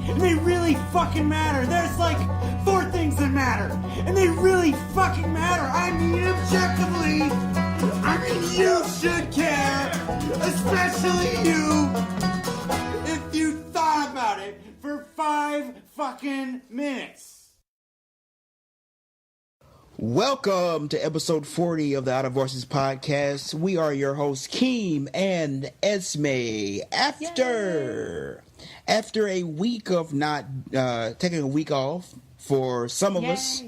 and they really fucking matter. There's like 4 things that matter, and they really fucking matter. I mean, objectively, I mean, you should care, especially you, if you thought about it for 5 fucking minutes. Welcome to episode 40 of the Out of Voices podcast. We are your hosts, Keem and Esmè. After a week of not taking a week off for some of us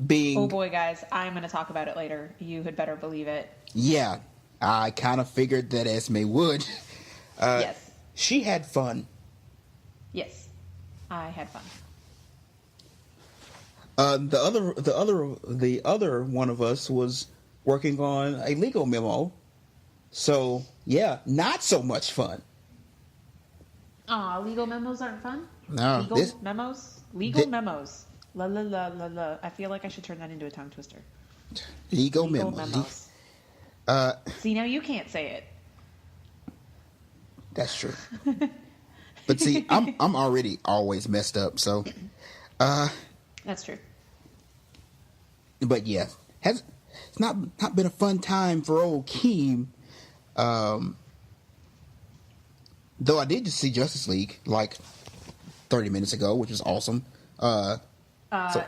being... Oh boy, guys, I'm going to talk about it later. You had better believe it. Yeah, I kind of figured that Esmè would. Yes. She had fun. Yes, I had fun. The other one of us was working on a legal memo. So, yeah, not so much fun. Aw, legal memos aren't fun? No. Memos? Legal memos. La la la la la. I feel like I should turn that into a tongue twister. Legal memos. See, now you can't say it. That's true. But see, I'm already always messed up, so... That's true. But yeah, it's not been a fun time for old Keem. Though I did just see Justice League like 30 minutes ago, which was awesome.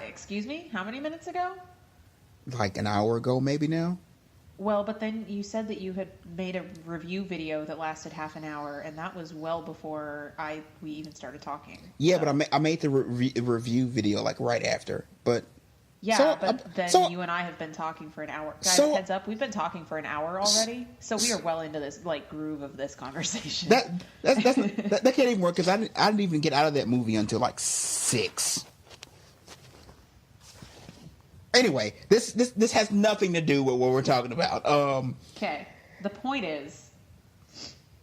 Excuse me? How many minutes ago? Like an hour ago, maybe now. Well, but then you said that you had made a review video that lasted half an hour, and that was well before we even started talking. Yeah, so. But I made the review video like right after. But yeah, then you and I have been talking for an hour. Guys, heads up, we've been talking for an hour already, so we are well into this like groove of this conversation. That can't even work because I didn't even get out of that movie until like 6. Anyway, this has nothing to do with what we're talking about. Okay. The point is...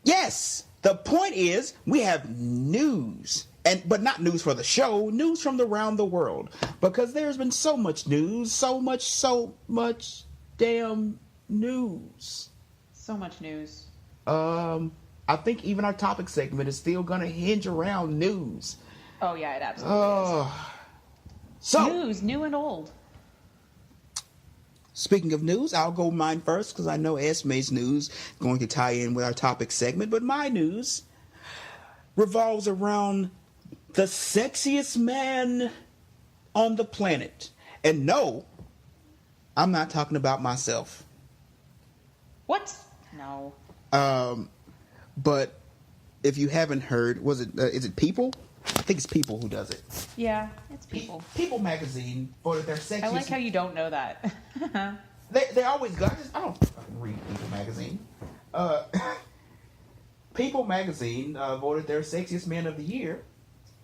Yes! The point is we have news. But not news for the show, news from around the world. Because there's been so much news, so much damn news. So much news. I think even our topic segment is still going to hinge around news. Oh, yeah, it absolutely is. So, news, new and old. Speaking of news, I'll go mine first because I know Esmè's news is going to tie in with our topic segment. But my news revolves around the sexiest man on the planet. And no, I'm not talking about myself. What? No. But if you haven't heard, is it People? I think it's People who does it. Yeah, it's People. People magazine voted their sexiest... I like how you don't know that. they always got this. I don't fucking read People magazine. People magazine voted their sexiest man of the year.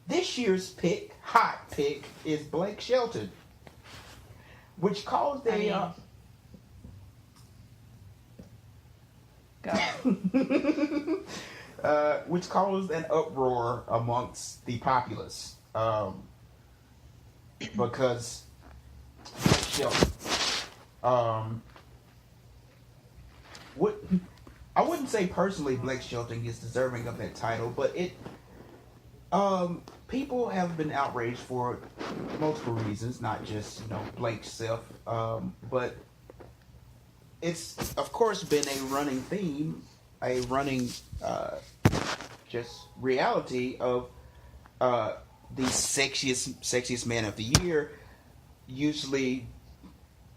This year's hot pick, is Blake Shelton, which caused a... which caused an uproar amongst the populace. Because Shelton, I wouldn't say personally Blake Shelton is deserving of that title, but people have been outraged for multiple reasons, not just Blake's self, but it's of course been a running theme, a running just reality of the sexiest man of the year, usually,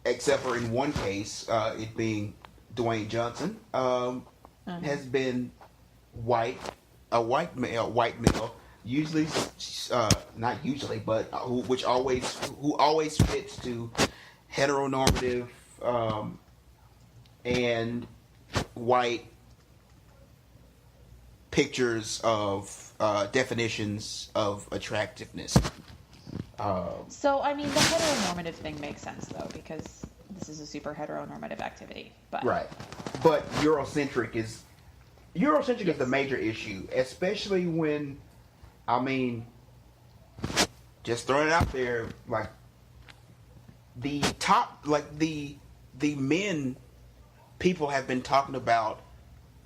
except for in one case, it being Dwayne Johnson, has been a white male, usually, not usually, but who always fits to heteronormative and white pictures of definitions of attractiveness. So, I mean, the heteronormative thing makes sense, though, because this is a super heteronormative activity. But. Right. But Eurocentric is the major issue, especially when, just throwing it out there, like, the men people have been talking about,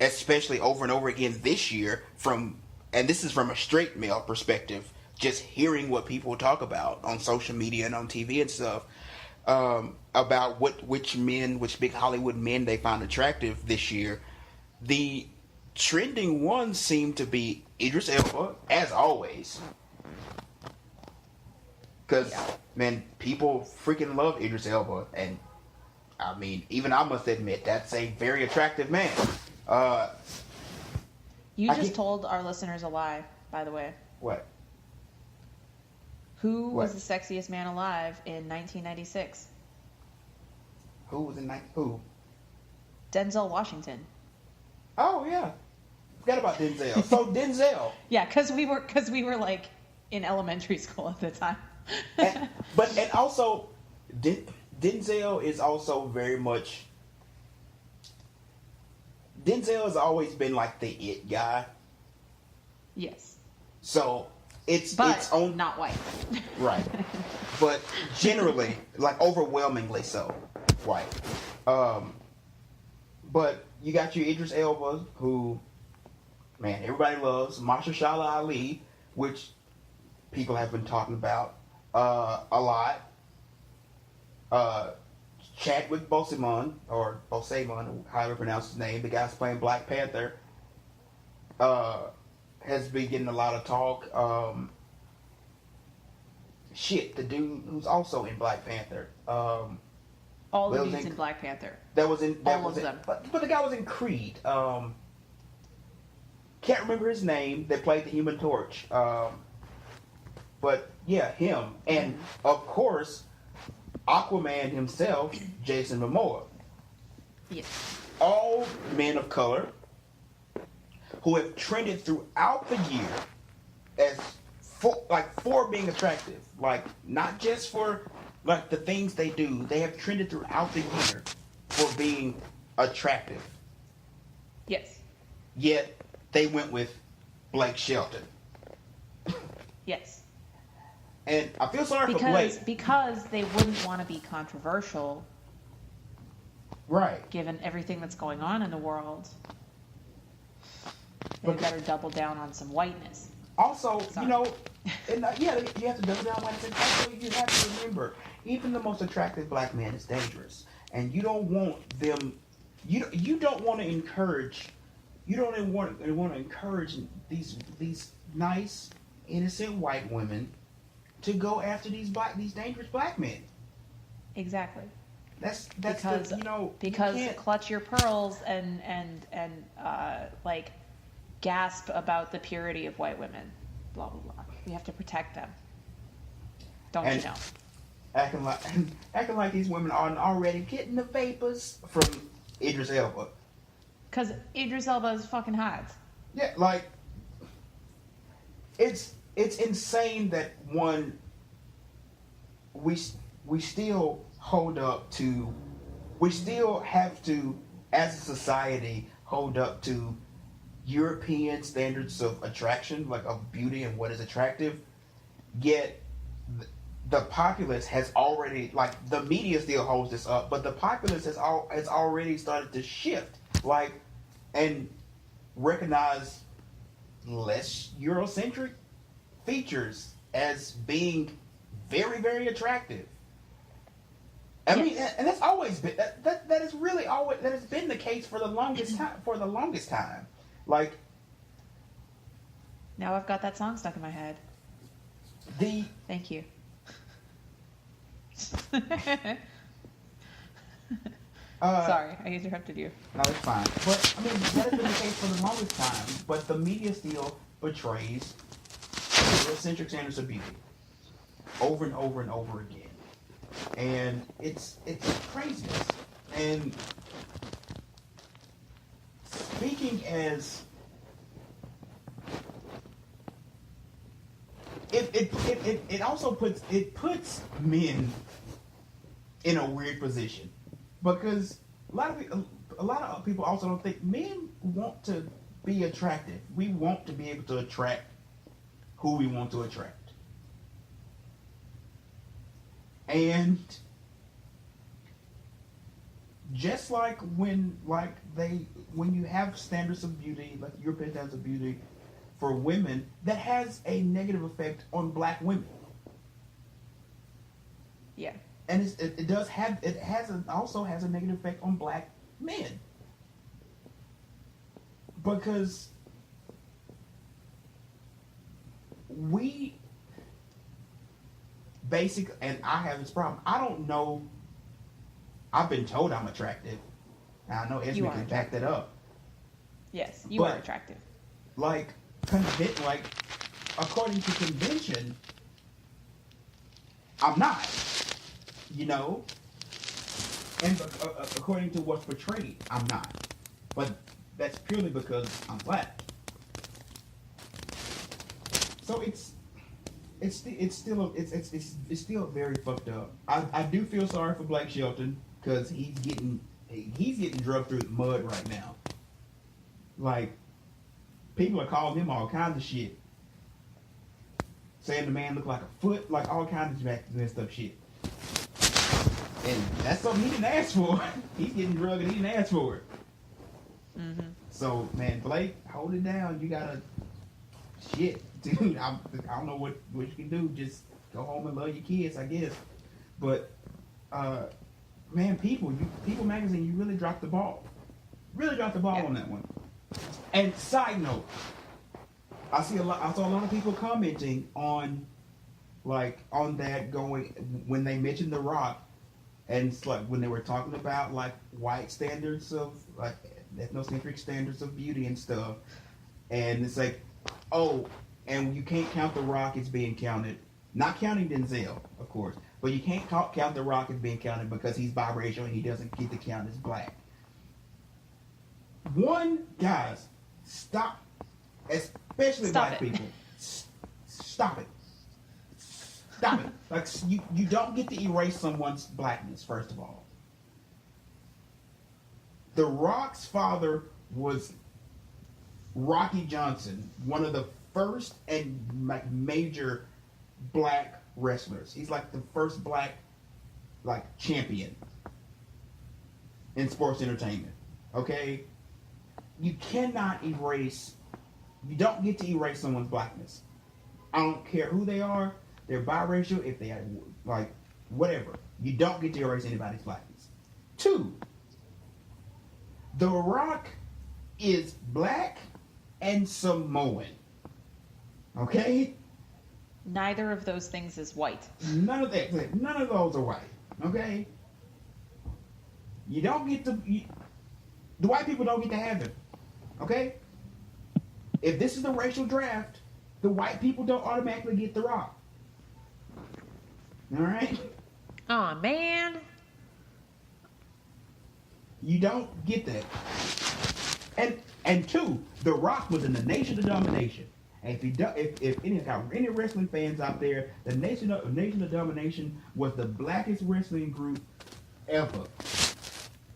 especially over and over again this year, from and this is from a straight male perspective, just hearing what people talk about on social media and on TV and stuff, about which big Hollywood men they found attractive this year. The trending ones seem to be Idris Elba, as always. Because, man, people freaking love Idris Elba. And, I mean, even I must admit, that's a very attractive man. You just told our listeners a lie, by the way. What? Who was the sexiest man alive in 1996? Who was who? Denzel Washington. Oh, yeah. Forgot about Denzel. So, Denzel. Yeah, because we were like in elementary school at the time. and also, Denzel is also very much. Denzel has always been like the it guy. Yes. So it's own not white. Right. But generally, like overwhelmingly so, white. But you got your Idris Elba, who, man, everybody loves. Mahershala Ali, which people have been talking about a lot. Chadwick Boseman, or Boseman, however you pronounce his name, the guy's playing Black Panther, has been getting a lot of talk. The dude who's also in Black Panther. All the dudes in Black Panther. All of them. But the guy was in Creed. Can't remember his name. They played the Human Torch. But yeah, him. And of course, Aquaman himself, Jason Momoa. Yes. All men of color who have trended throughout the year as for being attractive. Like, not just for like the things they do. They have trended throughout the year for being attractive. Yes. Yet they went with Blake Shelton. Yes. And I feel sorry for Blake. Because they wouldn't want to be controversial. Right. Given everything that's going on in the world. They better double down on some whiteness. Also, you know, you have to double down on whiteness. Also, you have to remember, even the most attractive black man is dangerous. And you don't want them, you don't want to encourage, these nice, innocent white women to go after these dangerous black men. Exactly. That's because clutch your pearls and like gasp about the purity of white women. Blah blah blah. We have to protect them. Don't you know? Acting like these women aren't already getting the vapors from Idris Elba. Because Idris Elba is fucking hot. Yeah, like it's insane that we still have to, as a society, hold up to European standards of attraction, like of beauty and what is attractive. Yet the populace has already, like, the media still holds this up, but the populace has already started to shift, like, and recognize less Eurocentric features as being very, very attractive. I mean, and that's always been that has really always that has been the case for the longest time. Like, now I've got that song stuck in my head. Thank you. Sorry, I interrupted you. No, it's fine. But I mean, that has been the case for the longest time. But the media still portrays Eurocentric standards of beauty over and over and over again. And it's craziness. And speaking as it also puts men in a weird position, because a lot of people also don't think men want to be attractive. We want to be able to attract who we want to attract. And just like when you have standards of beauty, like European standards of beauty, for women that has a negative effect on black women. Yeah. And also has a negative effect on black men. Because we and I have this problem. I don't know. I've been told I'm attractive. Now, I know Esmè can back that up. Yes, you are attractive. Like, according to convention, I'm not. You know? And according to what's portrayed, I'm not. But that's purely because I'm black. So it's still very fucked up. I do feel sorry for Blake Shelton because he's getting drugged through the mud right now. Like, people are calling him all kinds of shit, saying the man looked like a foot, like all kinds of messed up shit. And that's something he didn't ask for. He's getting drugged and he didn't ask for it. Mm-hmm. So, man, Blake, hold it down. You gotta shit. Dude, I don't know what you can do. Just go home and love your kids, I guess. But, man, People Magazine, you really dropped the ball. Really dropped the ball on that one. And side note, I saw a lot of people commenting on that when they mentioned The Rock, and it's like when they were talking about like white standards of like ethnocentric standards of beauty and stuff, and it's like, oh, and you can't count The Rock as being counted. Not counting Denzel, of course, but you can't count The Rock as being counted because he's biracial and he doesn't get to count as black. Guys, stop, especially black people. Stop it. Stop it. Like, you don't get to erase someone's blackness, first of all. The Rock's father was Rocky Johnson, one of the first and major black wrestlers. He's like the first black champion in sports entertainment. Okay? You don't get to erase someone's blackness. I don't care who they are, they're biracial, if they are like whatever. You don't get to erase anybody's blackness. 2, The Rock is black and Samoan. Okay? Neither of those things is white. None of those are white. Okay? You don't get to... the white people don't get to have him. Okay? If this is the racial draft, the white people don't automatically get The Rock. Alright? Aw, man. You don't get that. And 2, The Rock was in the Nation of Domination. And if any wrestling fans out there, the Nation of Domination was the blackest wrestling group ever.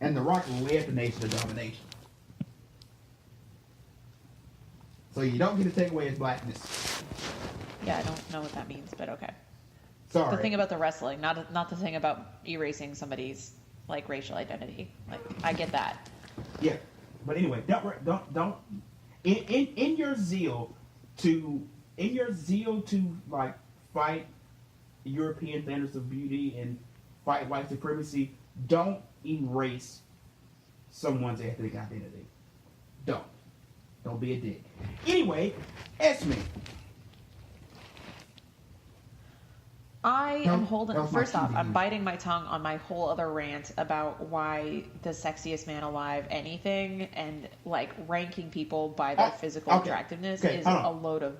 And The Rock led the Nation of Domination. So you don't get to take away his blackness. Yeah, I don't know what that means, but okay. Sorry. The thing about the wrestling, not the thing about erasing somebody's like racial identity. Like, I get that. Yeah, but anyway, don't in your zeal to like fight European standards of beauty and fight white supremacy, don't erase someone's ethnic identity. Don't be a dick. Anyway, Esmè. I am holding. First off, TV. I'm biting my tongue on my whole other rant about why the sexiest man alive anything and like ranking people by their physical attractiveness is a load of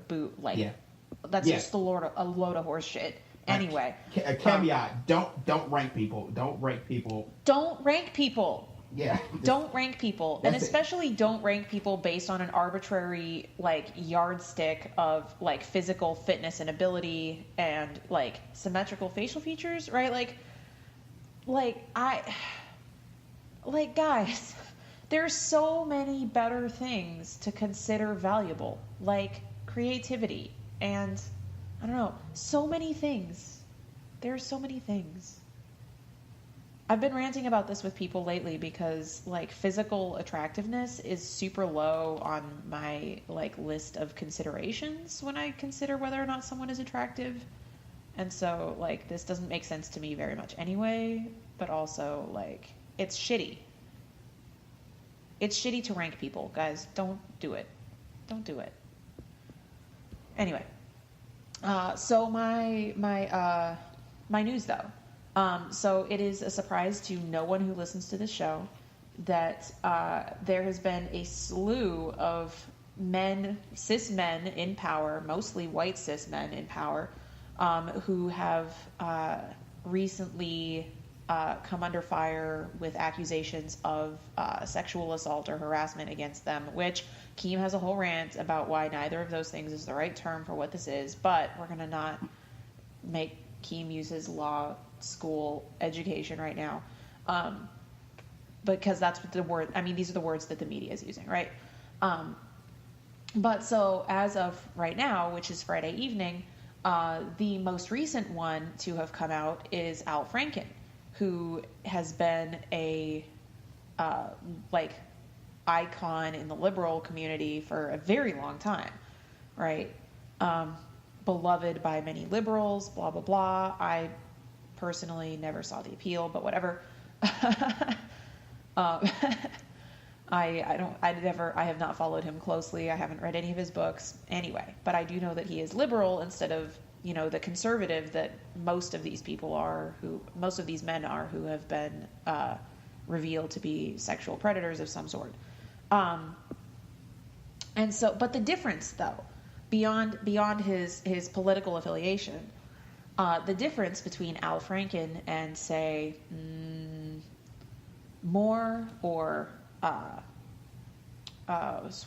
that's just a load of horse shit. Anyway, a caveat: don't rank people. Don't rank people. Don't rank people. Yeah. Don't rank people, and especially don't rank people based on an arbitrary like yardstick of like physical fitness and ability and like symmetrical facial features, right? Like guys, there's so many better things to consider valuable, like creativity and I don't know, so many things. There's so many things. I've been ranting about this with people lately because like physical attractiveness is super low on my like list of considerations when I consider whether or not someone is attractive. And so like this doesn't make sense to me very much anyway, but also like it's shitty. It's shitty to rank people, guys. Don't do it. Don't do it. Anyway, so my news though. So it is a surprise to no one who listens to this show that there has been a slew of cis men in power, mostly white cis men in power, who have recently come under fire with accusations of sexual assault or harassment against them, which Keem has a whole rant about why neither of those things is the right term for what this is, but we're going to not make Keem use his law school education right now, because that's what the word, I mean, these are the words that the media is using, right? But so as of right now, which is Friday evening, the most recent one to have come out is Al Franken, who has been a like icon in the liberal community for a very long time, right? Beloved by many liberals, blah blah blah. I personally never saw the appeal, but whatever. I have not followed him closely. I haven't read any of his books anyway, but I do know that he is liberal instead of, you know, the conservative that most of these people are, most of these men are, who have been revealed to be sexual predators of some sort. And so, but the difference though, beyond his political affiliation, the difference between Al Franken and say Moore or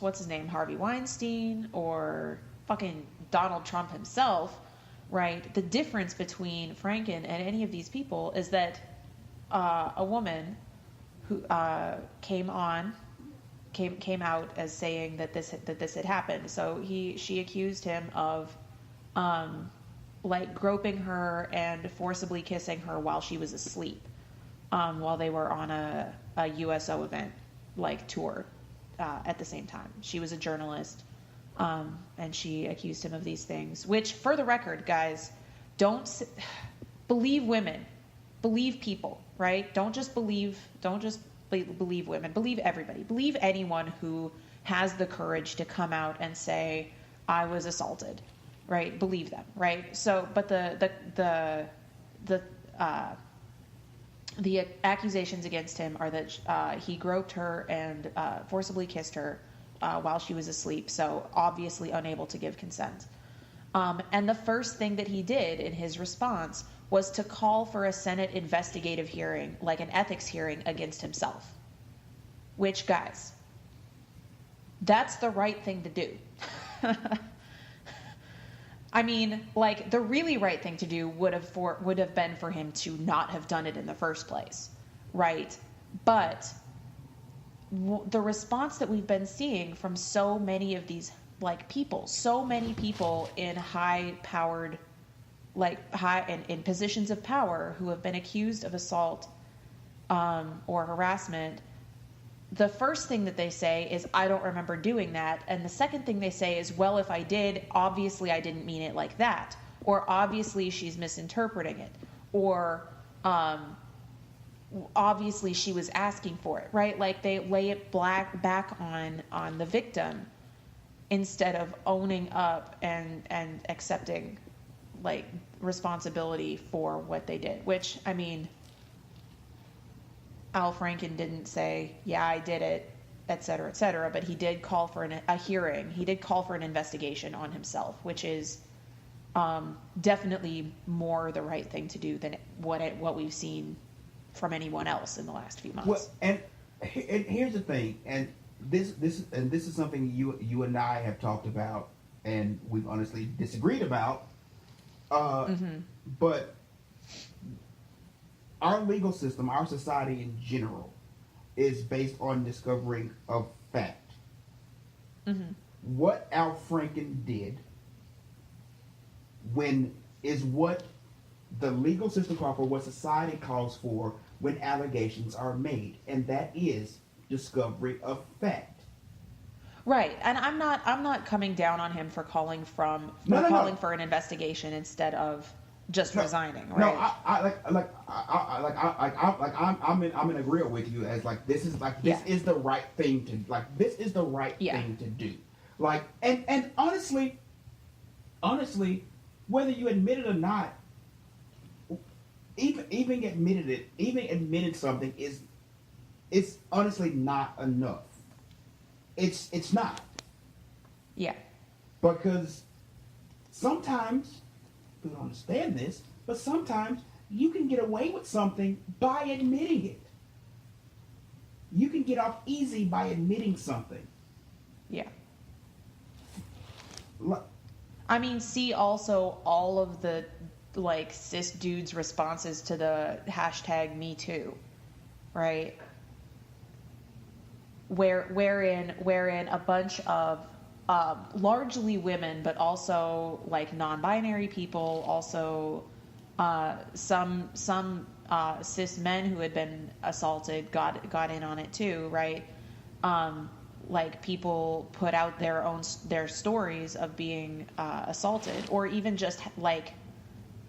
what's his name, Harvey Weinstein, or fucking Donald Trump himself, right? The difference between Franken and any of these people is that a woman who came out as saying that this had happened. So she accused him of like groping her and forcibly kissing her while she was asleep, while they were on a USO event like tour at the same time. She was a journalist, and she accused him of these things, which, for the record, guys, believe women, believe people, right? Don't just believe women, believe everybody, believe anyone who has the courage to come out and say, I was assaulted, right? Believe them, right? So, but the accusations against him are that he groped her and forcibly kissed her while she was asleep, so obviously unable to give consent. And the first thing that he did in his response was to call for a Senate investigative hearing, like an ethics hearing, against himself. Which, guys, that's the right thing to do. I mean, like, the really right thing to do would have been for him to not have done it in the first place, right? But the response that we've been seeing from so many of these, like, people, so many people in high-powered, like, in positions of power who have been accused of assault or harassment, the first thing that they say is, I don't remember doing that. And the second thing they say is, well, if I did, obviously I didn't mean it like that. Or obviously she's misinterpreting it. Or obviously she was asking for it, right? Like they lay it back on the victim instead of owning up and accepting like responsibility for what they did. Which, I mean, Al Franken didn't say, yeah, I did it, et cetera, but he did call for a hearing. He did call for an investigation on himself, which is definitely more the right thing to do than what we've seen from anyone else in the last few months. Well, and here's the thing, and this is something you and I have talked about, and we've honestly disagreed about. But our legal system, our society in general, is based on discovering of fact. What Al Franken did is what the legal system calls for, what society calls for when allegations are made, and that is discovery of fact. Right, and I'm not coming down on him for calling for an investigation instead of just resigning. Right? No, I'm in agreement with you as like this is the right thing to thing to do. Like and honestly, whether you admit it or not, even admitting something is honestly not enough. It's not. Yeah. Because sometimes people don't understand this, but sometimes you can get away with something by admitting it. You can get off easy by admitting something. Yeah. I mean, see also all of the like cis dudes' responses to the hashtag Me Too, right? Wherein a bunch of largely women, but also like non-binary people, also some cis men who had been assaulted got in on it too, right? Like people put out their stories of being assaulted, or even just like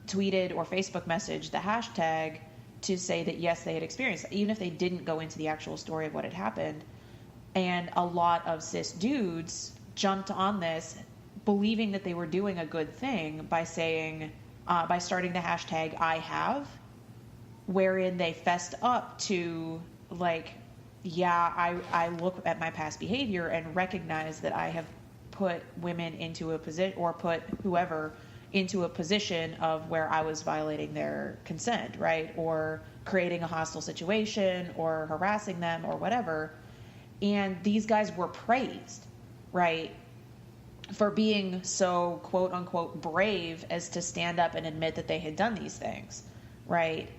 tweeted or Facebook messaged the hashtag to say that yes, they had experienced it, even if they didn't go into the actual story of what had happened. And a lot of cis dudes jumped on this, believing that they were doing a good thing by saying, by starting the hashtag I have, wherein they fessed up to like, yeah, I look at my past behavior and recognize that I have put women into a position, or put whoever into a position of where I was violating their consent, right? Or creating a hostile situation or harassing them or whatever. And these guys were praised, right, for being so quote unquote brave as to stand up and admit that they had done these things, right?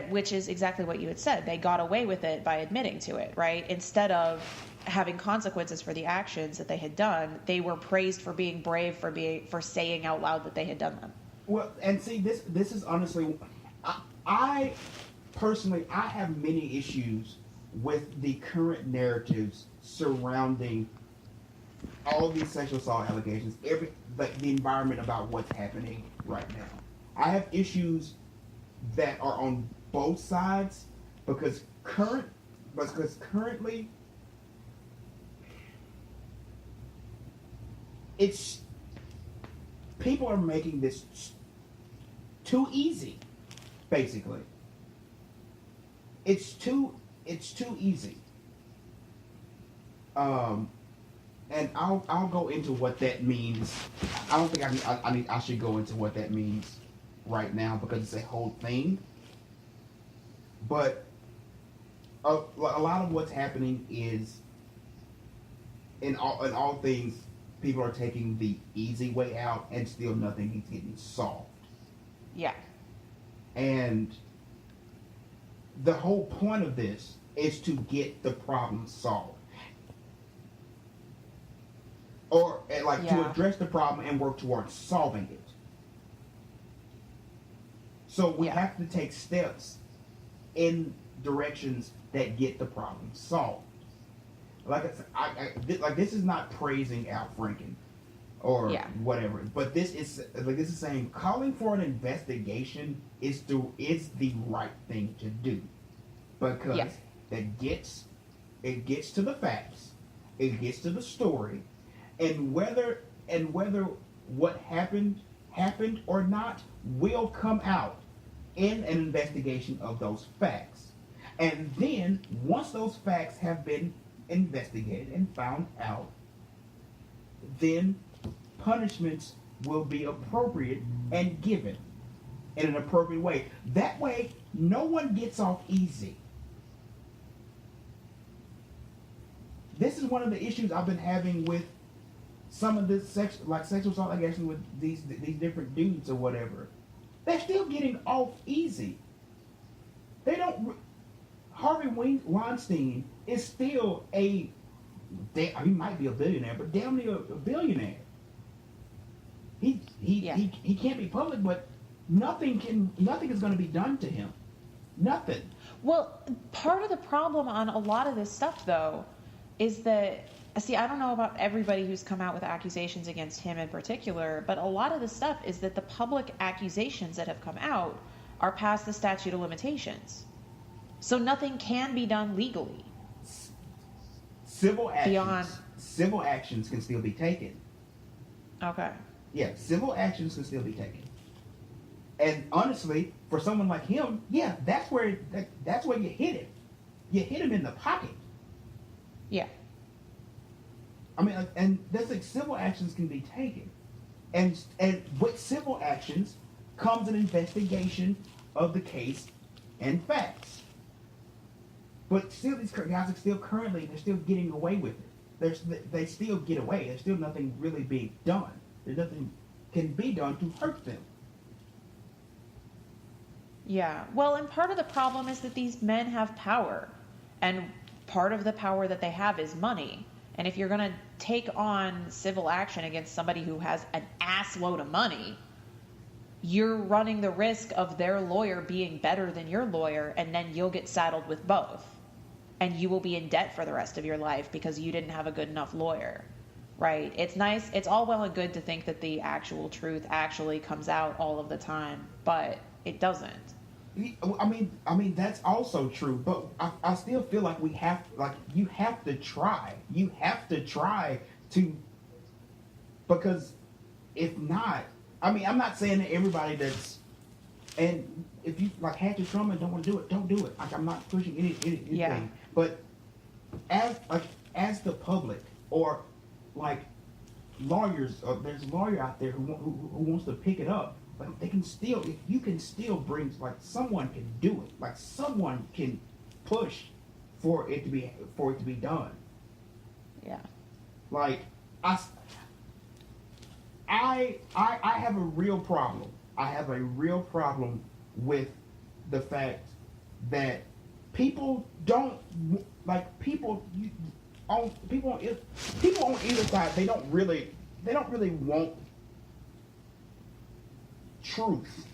Which is exactly what you had said. They got away with it by admitting to it, right? Instead of having consequences for the actions that they had done, they were praised for being brave, for saying out loud that they had done them. Well, and see, this is honestly, I personally have many issues with the current narratives surrounding all these sexual assault allegations, the environment about what's happening right now. I have issues that are on both sides because currently it's people are making this too easy, basically. It's too easy. And I'll go into what that means. I don't think I should go into what that means right now because it's a whole thing. But a lot of what's happening is in all things, people are taking the easy way out, and still nothing is getting solved. Yeah. And the whole point of this is to get the problem solved. Or to address the problem and work towards solving it. So we have to take steps in directions that get the problem solved. Like I said, this is not praising Al Franken or whatever, but this is saying calling for an investigation is the right thing to do, because it gets to the facts, it gets to the story, and whether what happened or not will come out in an investigation of those facts. And then once those facts have been investigated and found out, then punishments will be appropriate and given in an appropriate way. That way, no one gets off easy. This is one of the issues I've been having with some of this sexual assault allegations with these different dudes or whatever. They're still getting off easy. They don't. Harvey Weinstein is still he might be a billionaire, but damn near a billionaire. He can't be public, but nothing is going to be done to him. Nothing. Well, part of the problem on a lot of this stuff, though, is that, see, I don't know about everybody who's come out with accusations against him in particular, but a lot of the stuff is that the public accusations that have come out are past the statute of limitations. So nothing can be done legally. Civil actions can still be taken. Okay. Yeah, civil actions can still be taken. And honestly, for someone like him, yeah, that's where you hit him. You hit him in the pocket. Yeah. I mean, and that's like civil actions can be taken, and with civil actions comes an investigation of the case and facts. But still, these guys are still they're still getting away with it. They still get away. There's still nothing really being done. There's nothing can be done to hurt them. Yeah. Well, and part of the problem is that these men have power, and part of the power that they have is money. And if you're going to take on civil action against somebody who has an ass load of money, you're running the risk of their lawyer being better than your lawyer, and then you'll get saddled with both. And you will be in debt for the rest of your life because you didn't have a good enough lawyer, right? It's nice. It's all well and good to think that the actual truth actually comes out all of the time, but it doesn't. I mean that's also true, but I still feel like you have to try. You have to try to, because if not, I mean, I'm not saying that everybody that's, and if you like had your trauma and don't want to do it, don't do it. Like, I'm not pushing anything. Yeah. But as the public, or like lawyers, there's a lawyer out there who wants to pick it up. But they can still, if you can still bring, like, someone can do it. Like, someone can push for it to be done. Yeah. Like, I have a real problem. I have a real problem with the fact that people don't, like, people on either side, they don't really want truth.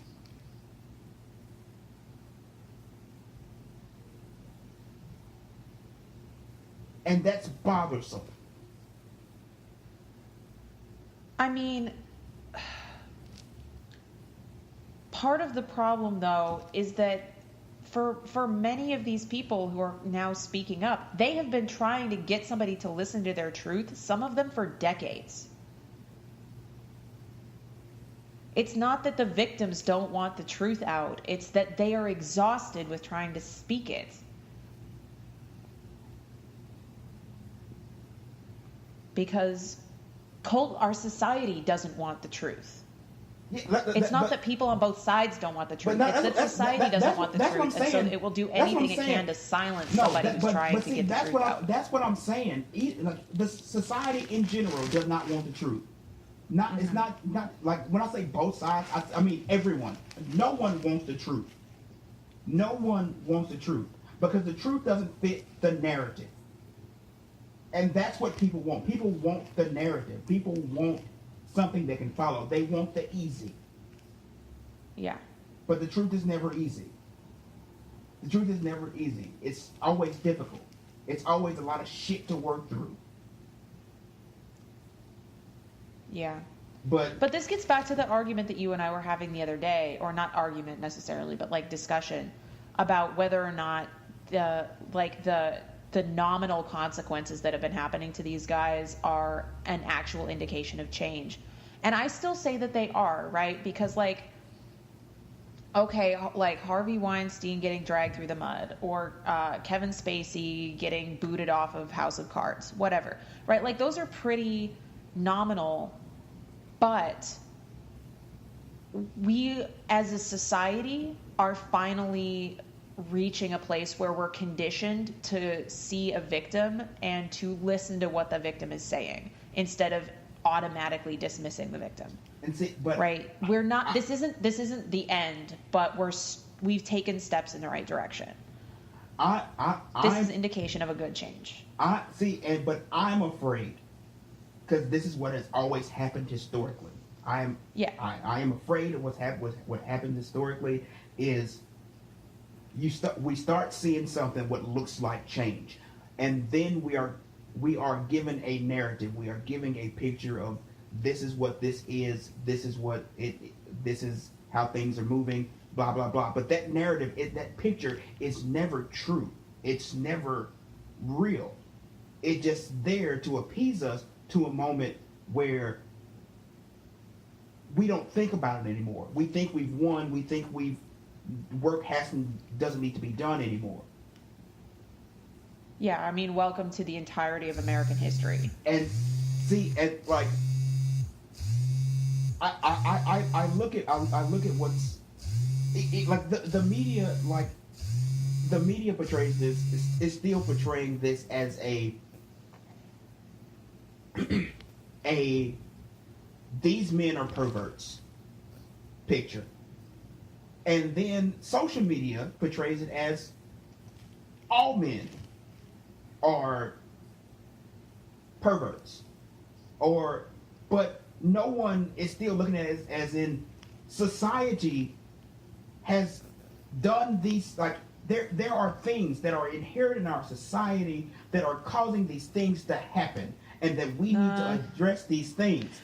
And that's bothersome. I mean, part of the problem, though, is that for many of these people who are now speaking up, they have been trying to get somebody to listen to their truth, some of them for decades. It's not that the victims don't want the truth out. It's that they are exhausted with trying to speak it. Because our society doesn't want the truth. It's not that people on both sides don't want the truth. It's that society doesn't want the truth. And so it will do anything it can to silence somebody who's trying to get the truth out. That's what I'm saying. The society in general does not want the truth. It's not like when I say both sides, I mean everyone. No one wants the truth. No one wants the truth because the truth doesn't fit the narrative. And that's what people want. People want the narrative. People want something they can follow. They want the easy. Yeah. But the truth is never easy. The truth is never easy. It's always difficult. It's always a lot of shit to work through. Yeah. But this gets back to the argument that you and I were having the other day, or not argument necessarily, but like discussion about whether or not the nominal consequences that have been happening to these guys are an actual indication of change. And I still say that they are, right? Because like Harvey Weinstein getting dragged through the mud, or Kevin Spacey getting booted off of House of Cards, whatever, right? Like those are pretty nominal. But we, as a society, are finally reaching a place where we're conditioned to see a victim and to listen to what the victim is saying instead of automatically dismissing the victim. And see, but right, we're not. This isn't the end, but we've taken steps in the right direction. This is an indication of a good change. But I'm afraid. Because this is what has always happened historically. I am afraid of what happened historically is we start seeing something what looks like change, and then we are given a narrative. We are giving a picture of this is what this is. This is what this is how things are moving. Blah blah blah. But that narrative, that picture is never true. It's never real. It's just there to appease us to a moment where we don't think about it anymore. We think we've won. We think work doesn't need to be done anymore. Yeah, I mean, welcome to the entirety of American history. And see, and like, I look at what's like the media, like the media portrays this is still portraying this as a these men are perverts picture. And then social media portrays it as all men are perverts. But no one is still looking at it as in society has done these, like, there are things that are inherent in our society that are causing these things to happen, and that we need to address these things.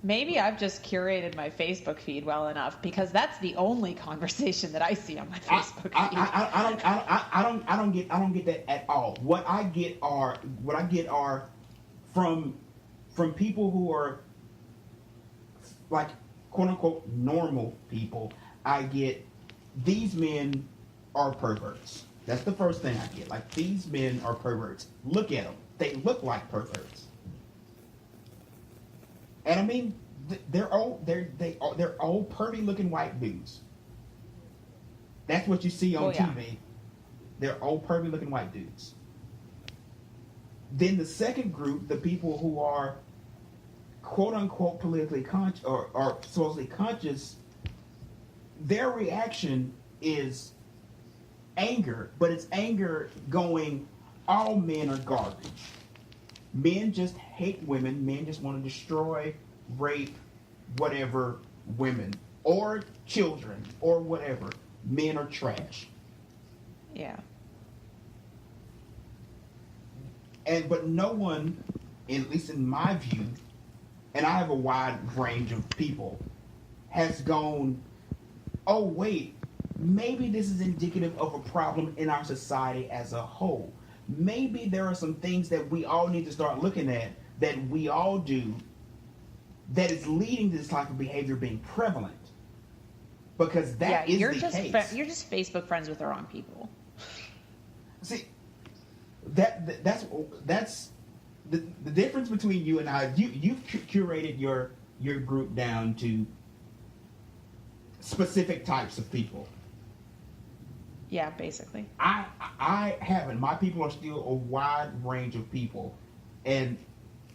Maybe I've just curated my Facebook feed well enough, because that's the only conversation that I see on my Facebook feed. I don't get that at all. What I get are from people who are like quote unquote normal people. I get these men are perverts. That's the first thing I get. Like, these men are perverts. Look at them. They look like perverts. And I mean, they're old pervy looking white dudes. That's what you see on TV. They're old pervy looking white dudes. Then the second group, the people who are quote unquote politically conscious or supposedly conscious, their reaction is anger, but it's anger going, all men are garbage. Men just hate women. Men just want to destroy, rape, whatever, women or children or whatever. Men are trash. Yeah. But no one, at least in my view, and I have a wide range of people, has gone, oh wait, maybe this is indicative of a problem in our society as a whole. Maybe there are some things that we all need to start looking at, that we all do, that is leading to this type of behavior being prevalent. Because that is the case. You're just Facebook friends with the wrong people. See, that's the difference between you and I. You've curated your group down to specific types of people. Yeah, basically. I haven't. My people are still a wide range of people, and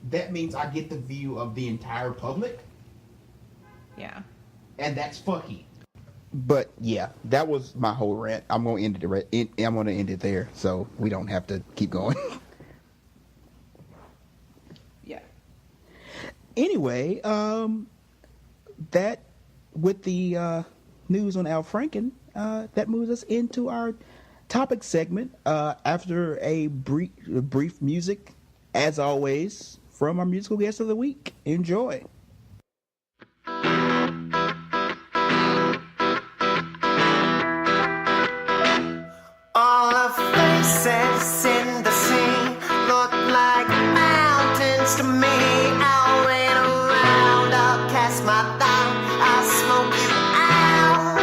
that means I get the view of the entire public. Yeah. And that's fucky. But yeah, that was my whole rant. I'm gonna end it there, so we don't have to keep going. Yeah. Anyway, that with the news on Al Franken, that moves us into our topic segment. After a brief music, as always, from our musical guest of the week. Enjoy. All the faces in the sea look like mountains to me. I'll wait around, I'll cast my thought, I'll smoke you out.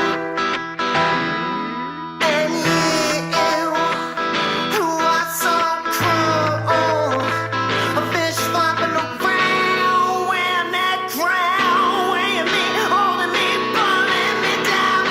And you, who are so cruel, a fish flopping around, wearing that crown, weighing me, holding me, pulling me down.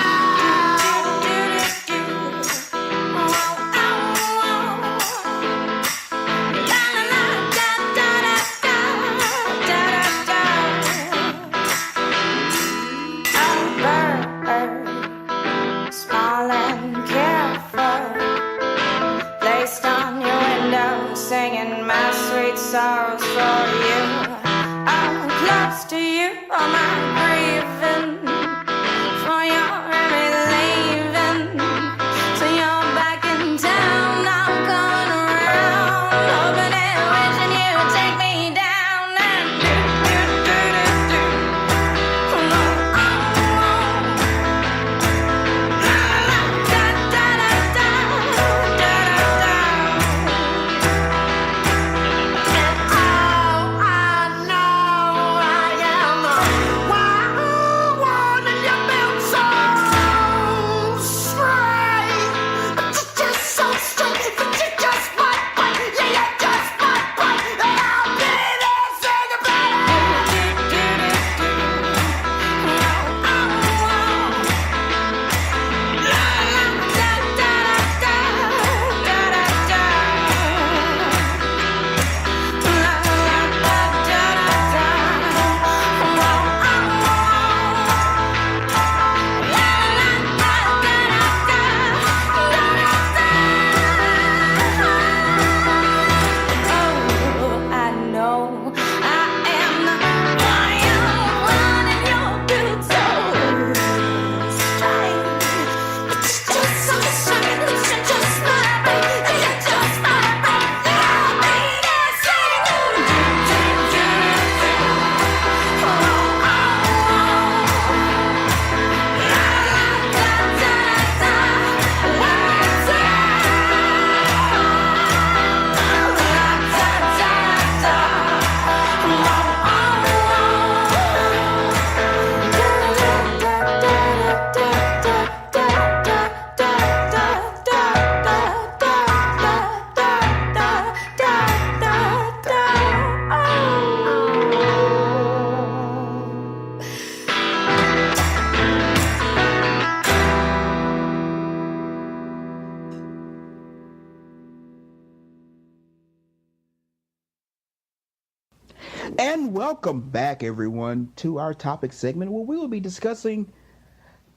And welcome back, everyone, to our topic segment where we will be discussing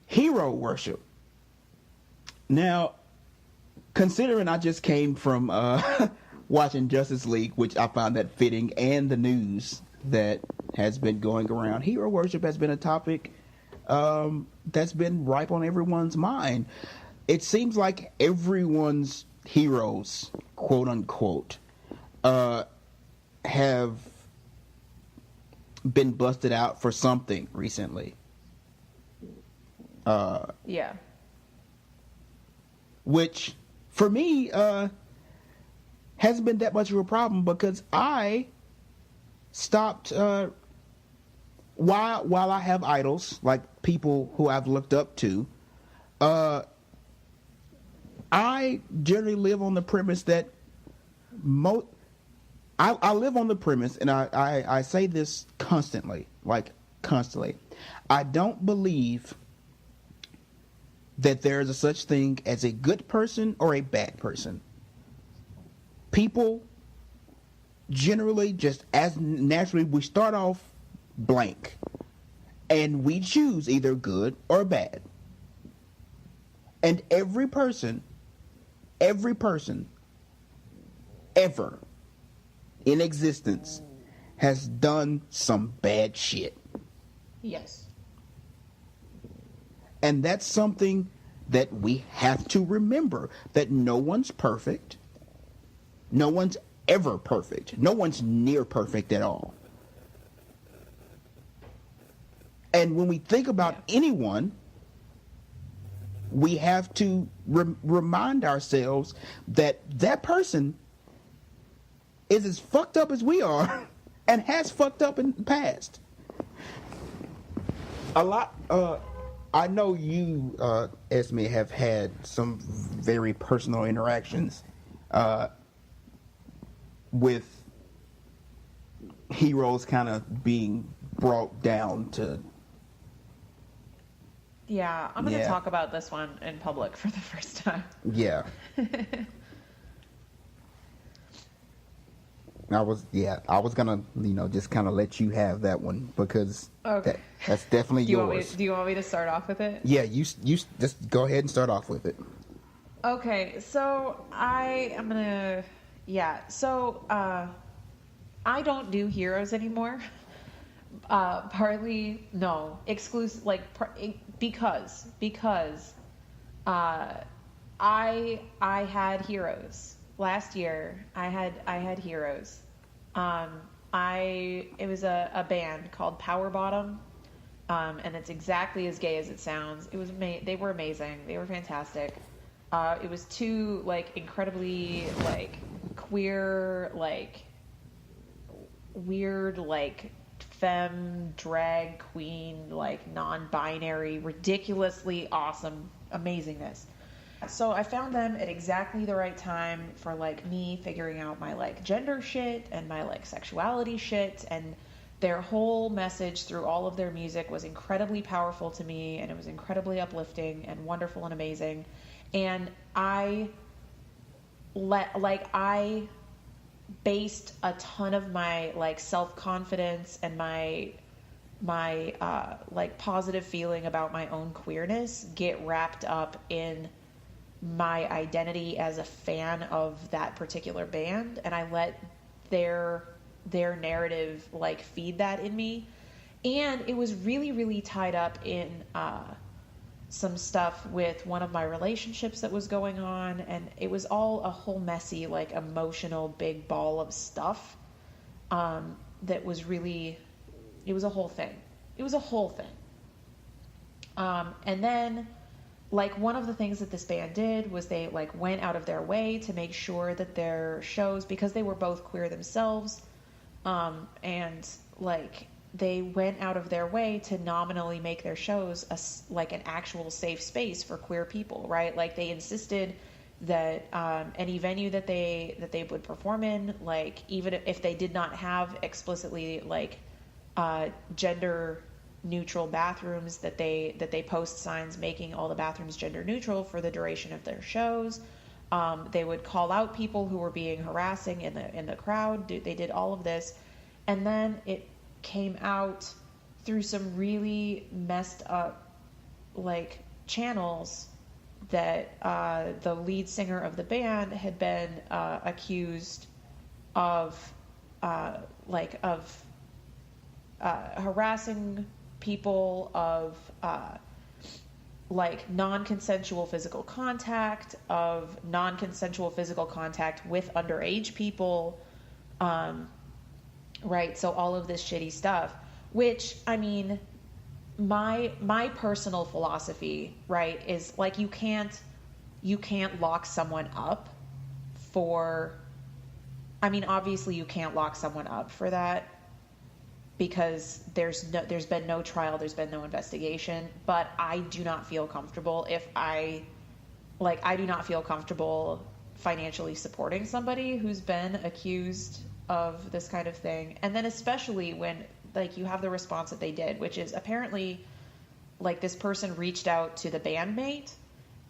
hero worship. Now, considering I just came from watching Justice League, which I found that fitting, and the news that has been going around, hero worship has been a topic that's been ripe on everyone's mind. It seems like everyone's heroes, quote unquote, have been busted out for something recently. Yeah. Which, for me, hasn't been that much of a problem because I stopped, while I have idols, like people who I've looked up to, I generally live on the premise that I live on the premise, and I say this constantly. I don't believe that there is a such thing as a good person or a bad person. People generally, just as naturally, we start off blank, and we choose either good or bad. And every person ever in existence has done some bad shit. Yes. And that's something that we have to remember, that no one's perfect. No one's ever perfect. No one's near perfect at all. And when we think about anyone, we have to remind ourselves that that person is as fucked up as we are and has fucked up in the past. I know you, Esmè, have had some very personal interactions with heroes kind of being brought down to... Yeah, I'm going to talk about this one in public for the first time. Yeah. I was gonna, just kind of let you have that one because that's definitely yours. Do you want me to start off with it? Yeah, you just go ahead and start off with it. Okay, so I don't do heroes anymore. Because I had heroes last year. I had heroes. It was a band called Power Bottom, and it's exactly as gay as it sounds. It was they were amazing. They were fantastic. It was two incredibly queer, weird, femme drag queen, non-binary, ridiculously awesome amazingness. So I found them at exactly the right time for me figuring out my gender shit and my sexuality shit, and their whole message through all of their music was incredibly powerful to me, and it was incredibly uplifting and wonderful and amazing. And I based a ton of my self-confidence and my positive feeling about my own queerness get wrapped up in my identity as a fan of that particular band, and I let their narrative feed that in me. And it was really, really tied up in some stuff with one of my relationships that was going on, and it was all a whole messy emotional big ball of stuff that was really, it was a whole thing. And then one of the things that this band did was they went out of their way to make sure that their shows, because they were both queer themselves, and they went out of their way to nominally make their shows an actual safe space for queer people, right? They insisted that any venue that they would perform in, even if they did not have explicitly gender neutral bathrooms, that they post signs making all the bathrooms gender neutral for the duration of their shows. They would call out people who were being harassing in the crowd. They did all of this. And then it came out through some really messed up, like, channels that the lead singer of the band had been accused of, harassing people, of non-consensual physical contact, with underage people, right? So all of this shitty stuff, which, I mean, my personal philosophy, right, is like, you can't lock someone up for, I mean, obviously you can't lock someone up for that, because there's been no trial, there's been no investigation. But I do not feel comfortable I do not feel comfortable financially supporting somebody who's been accused of this kind of thing. And then especially when, like, you have the response that they did, which is apparently, like, this person reached out to the bandmate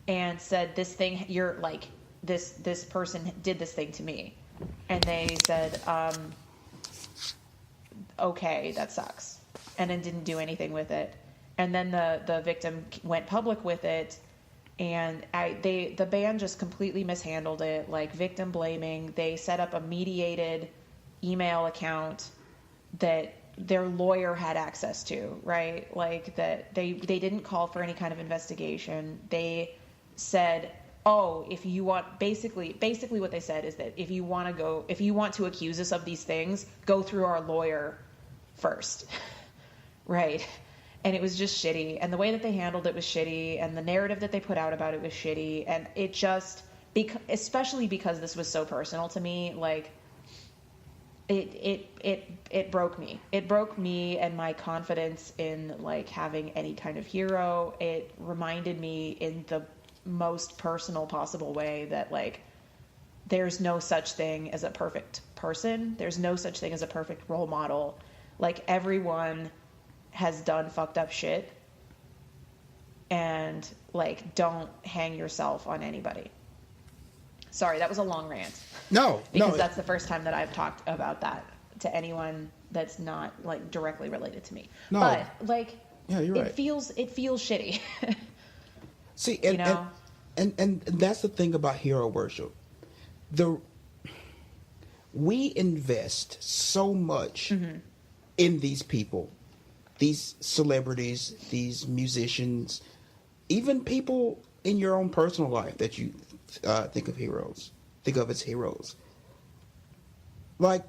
and said, this thing, you're like, this person did this thing to me. And they said, okay, that sucks, and then didn't do anything with it. And then the victim went public with it, and the band just completely mishandled it, like, victim blaming. They set up a mediated email account that their lawyer had access to, right? Like, that they didn't call for any kind of investigation. They said, oh, if you want, basically what they said is that if you want to accuse us of these things, go through our lawyer first. Right? And it was just shitty. And the way that they handled it was shitty. And the narrative that they put out about it was shitty. And it just, especially because this was so personal to me, like, it broke me. It broke me and my confidence in, like, having any kind of hero. It reminded me in the most personal possible way that, like, there's no such thing as a perfect person. There's no such thing as a perfect role model. Like, everyone has done fucked up shit, and, like, don't hang yourself on anybody. Sorry, that was a long rant. Because that's the first time that I've talked about that to anyone that's not, like, directly related to me. No. But, like, yeah, you're right. It feels shitty. See, and that's the thing about hero worship. We invest so much in these people, these celebrities, these musicians, even people in your own personal life that you think of as heroes. Like,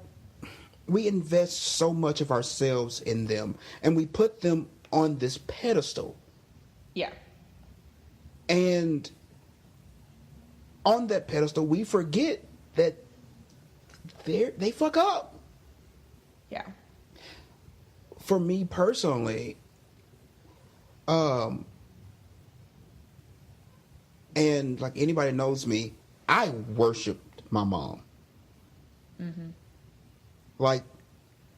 we invest so much of ourselves in them, and we put them on this pedestal. Yeah. And on that pedestal, we forget that they fuck up. Yeah. For me personally, and like anybody knows me, I worshipped my mom. Mm-hmm. Like,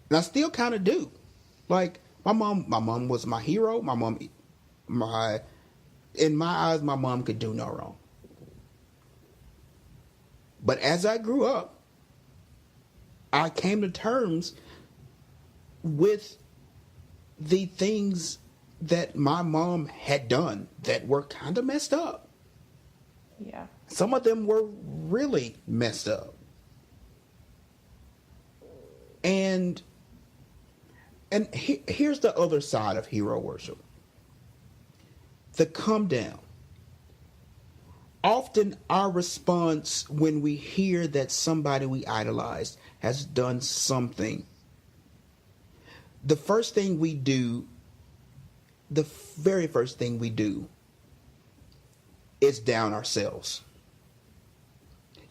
and I still kind of do. Like, my mom was my hero. In my eyes, my mom could do no wrong. But as I grew up, I came to terms with the things that my mom had done that were kind of messed up. Yeah. Some of them were really messed up. And here's the other side of hero worship. The come down. Often our response when we hear that somebody we idolized has done something, the very first thing we do is down ourselves.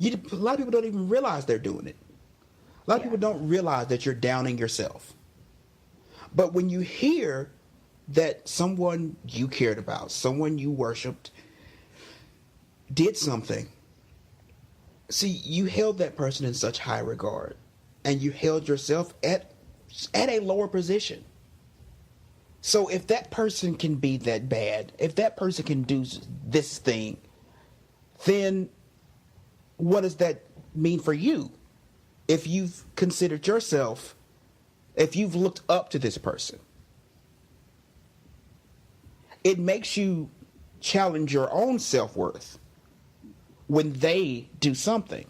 A lot of people don't even realize they're doing it. A lot of people don't realize that you're downing yourself. But when you hear that someone you cared about, someone you worshipped, did something, see, you held that person in such high regard, and you held yourself at a lower position. So if that person can be that bad, if that person can do this thing, then what does that mean for you? If you've considered yourself if you've looked up to this person, it makes you challenge your own self-worth when they do something.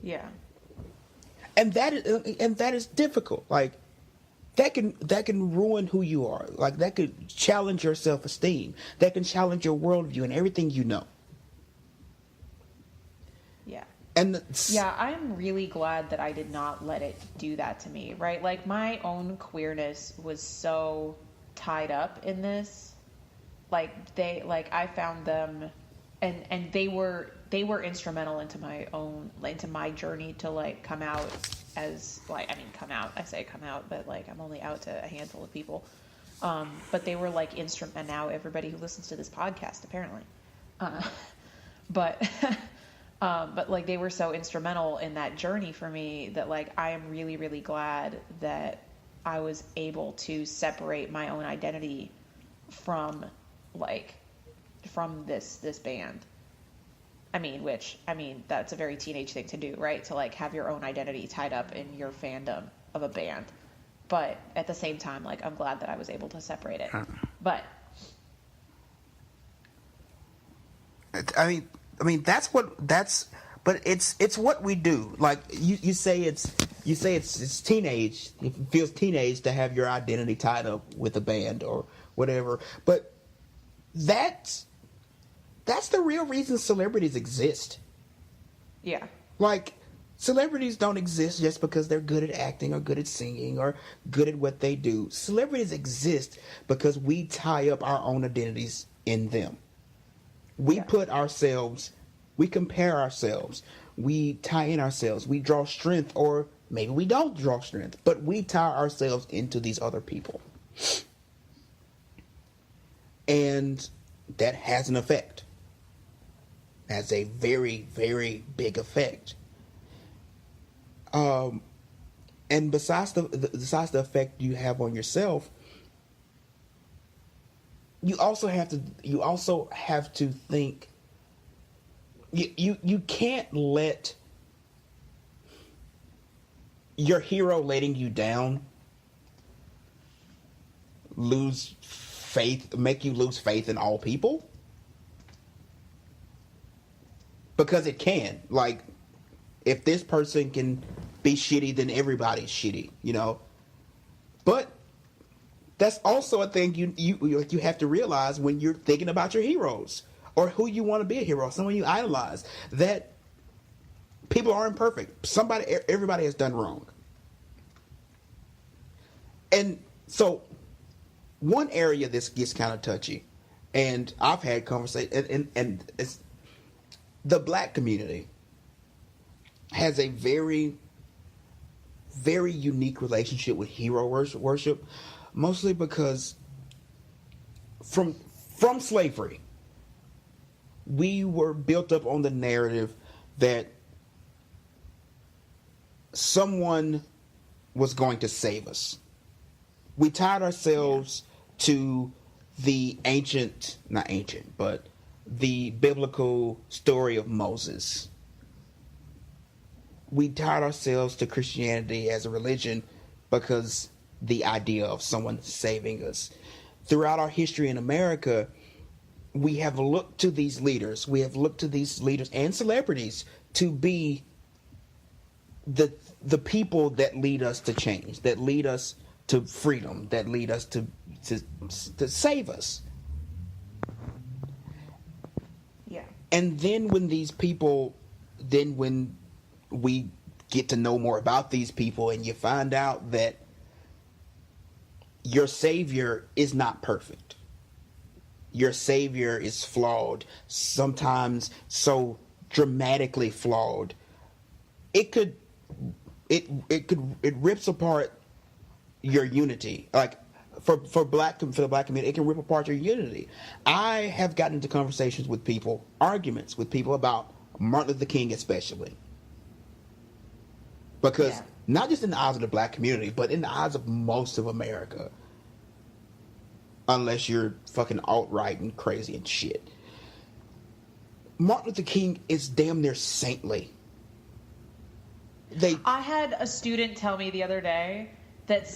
Yeah. And that is difficult. Like, that can ruin who you are. Like, that could challenge your self-esteem. That can challenge your worldview and everything you know. Yeah. And yeah, I'm really glad that I did not let it do that to me, right? Like, my own queerness was so tied up in this. Like, I found them, and they were instrumental into my journey to, like, come out as, like, I mean, come out, but, like, I'm only out to a handful of people. But they were, like, and now everybody who listens to this podcast, apparently. But like, they were so instrumental in that journey for me that, like, I am really, really glad that I was able to separate my own identity from this band. I mean, that's a very teenage thing to do, right? To, like, have your own identity tied up in your fandom of a band. But at the same time, like, I'm glad that I was able to separate it. But I mean but it's what we do. Like, you say it's teenage. It feels teenage to have your identity tied up with a band or whatever. But that's the real reason celebrities exist. yeah. Like, celebrities don't exist just because they're good at acting or good at singing or good at what they do. Celebrities exist because we tie up our own identities in them. We we compare ourselves, we tie in ourselves, we draw strength, or maybe we don't draw strength, but we tie ourselves into these other people. And that has an effect. Has a very, very big effect. And besides the effect you have on yourself, you also have to think. You can't let your hero letting you down make you lose faith in all people, because it can. Like, if this person can be shitty, then everybody's shitty, you know. But that's also a thing you have to realize when you're thinking about your heroes or who you want to be a hero, someone you idolize, that people aren't perfect. Everybody has done wrong. And so one area this gets kind of touchy, and I've had conversations, and it's the black community has a very, very unique relationship with hero worship, mostly because from slavery, we were built up on the narrative that someone was going to save us. We tied ourselves to the the biblical story of Moses. We tied ourselves to Christianity as a religion because the idea of someone saving us. Throughout our history in America, we have looked to these leaders. We have looked to these leaders and celebrities to be the people that lead us to change, that lead us to freedom, that lead us to save us. Yeah. And then when we get to know more about these people, and you find out that your savior is not perfect. Your savior is flawed, sometimes so dramatically flawed. It rips apart your unity. Like, for the black community, it can rip apart your unity. I have gotten into conversations with people, arguments with people about Martin Luther King especially. Because not just in the eyes of the black community, but in the eyes of most of America, unless you're fucking alt-right and crazy and shit, Martin Luther King is damn near saintly. I had a student tell me the other day that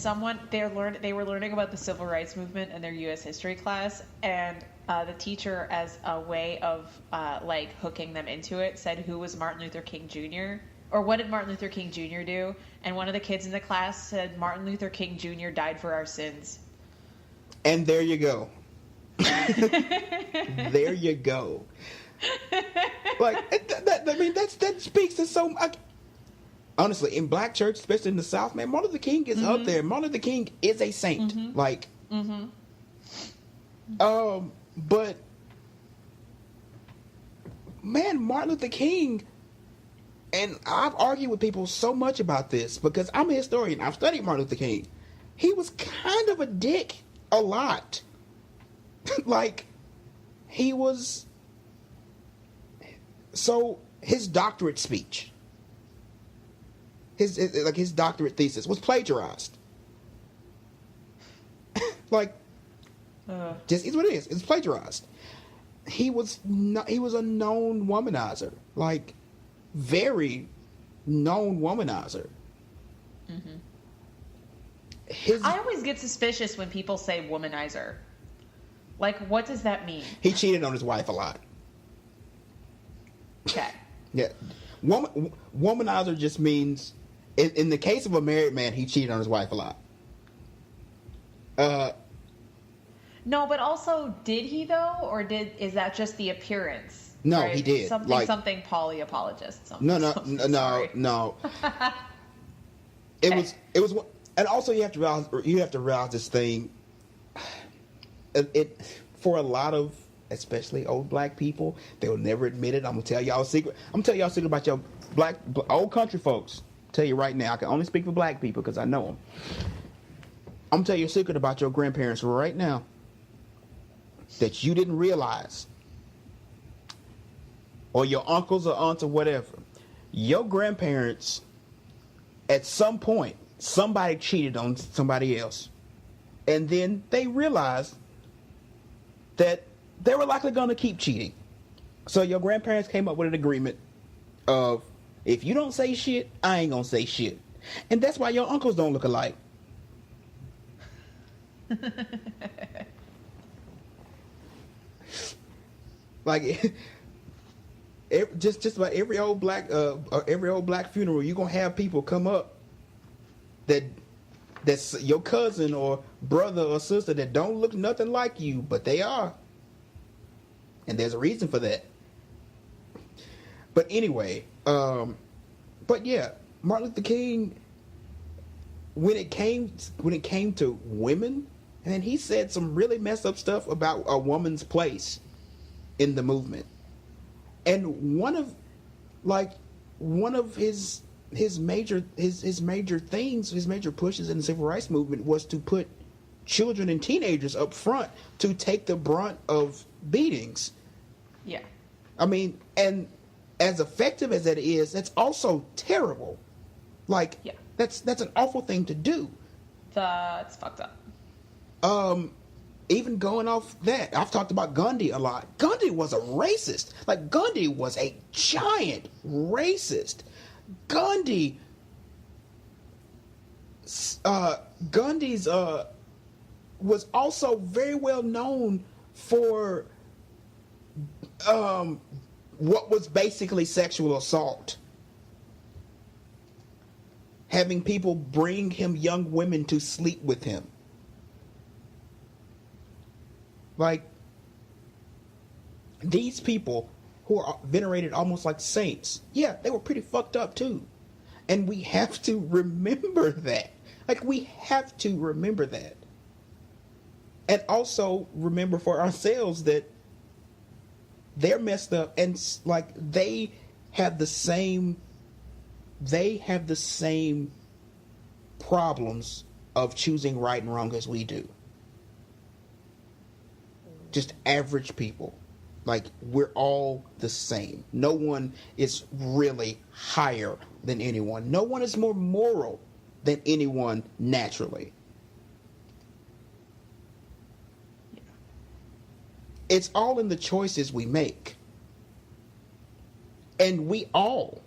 they were learning about the civil rights movement in their U.S. history class, and the teacher, as a way of like hooking them into it, said, "Who was Martin Luther King Jr.?" or "What did Martin Luther King Jr. do?" And one of the kids in the class said, "Martin Luther King Jr. died for our sins." And there you go. There you go. Like that speaks to so. Honestly, in black church, especially in the South, man, Martin Luther King is up there. Martin Luther King is a saint. Like, but man, Martin Luther King, and I've argued with people so much about this because I'm a historian. I've studied Martin Luther King. He was kind of a dick a lot. Like, he was. So his doctorate speech, his doctorate thesis was plagiarized. Like, just is what it is. It's plagiarized. He was a known womanizer, like very known womanizer. I always get suspicious when people say womanizer. Like, what does that mean? He cheated on his wife a lot. Okay. Yeah. Womanizer just means, in the case of a married man, he cheated on his wife a lot. No, but also, did he though, or is that just the appearance? No, right? he did. Something poly apologist. No. It Okay. was, and also you have to realize this thing. It for a lot of, especially old black people, they'll never admit it. I'm gonna tell y'all a secret. About your black old country folks. Tell you right now, I can only speak for black people because I know them. I'm gonna tell you a secret about your grandparents right now that you didn't realize, or your uncles or aunts or whatever. Your grandparents, at some point, somebody cheated on somebody else, and then they realized that they were likely going to keep cheating. So your grandparents came up with an agreement of, if you don't say shit, I ain't going to say shit. And that's why your uncles don't look alike. Like, just about every old black funeral, you're going to have people come up that's your cousin or brother or sister that don't look nothing like you, but they are. And there's a reason for that. But anyway, but yeah, Martin Luther King, when it came to women, and he said some really messed up stuff about a woman's place in the movement. And one of his major pushes in the civil rights movement was to put children and teenagers up front to take the brunt of beatings. Yeah. I mean, and as effective as that is, that's also terrible. Like, yeah, that's an awful thing to do. That's fucked up. Even going off that, I've talked about Gandhi a lot. Gandhi was a racist. Like, Gandhi was a giant racist. Gandhi's was also very well known for what was basically sexual assault. Having people bring him young women to sleep with him. Like, these people who are venerated almost like saints, yeah, they were pretty fucked up too. And we have to remember that. Like, we have to remember that. And also remember for ourselves that they're messed up, and like they have the same problems of choosing right and wrong as we do. Just average people. Like, we're all the same. No one is really higher than anyone. No one is more moral than anyone naturally. Yeah. It's all in the choices we make. And we all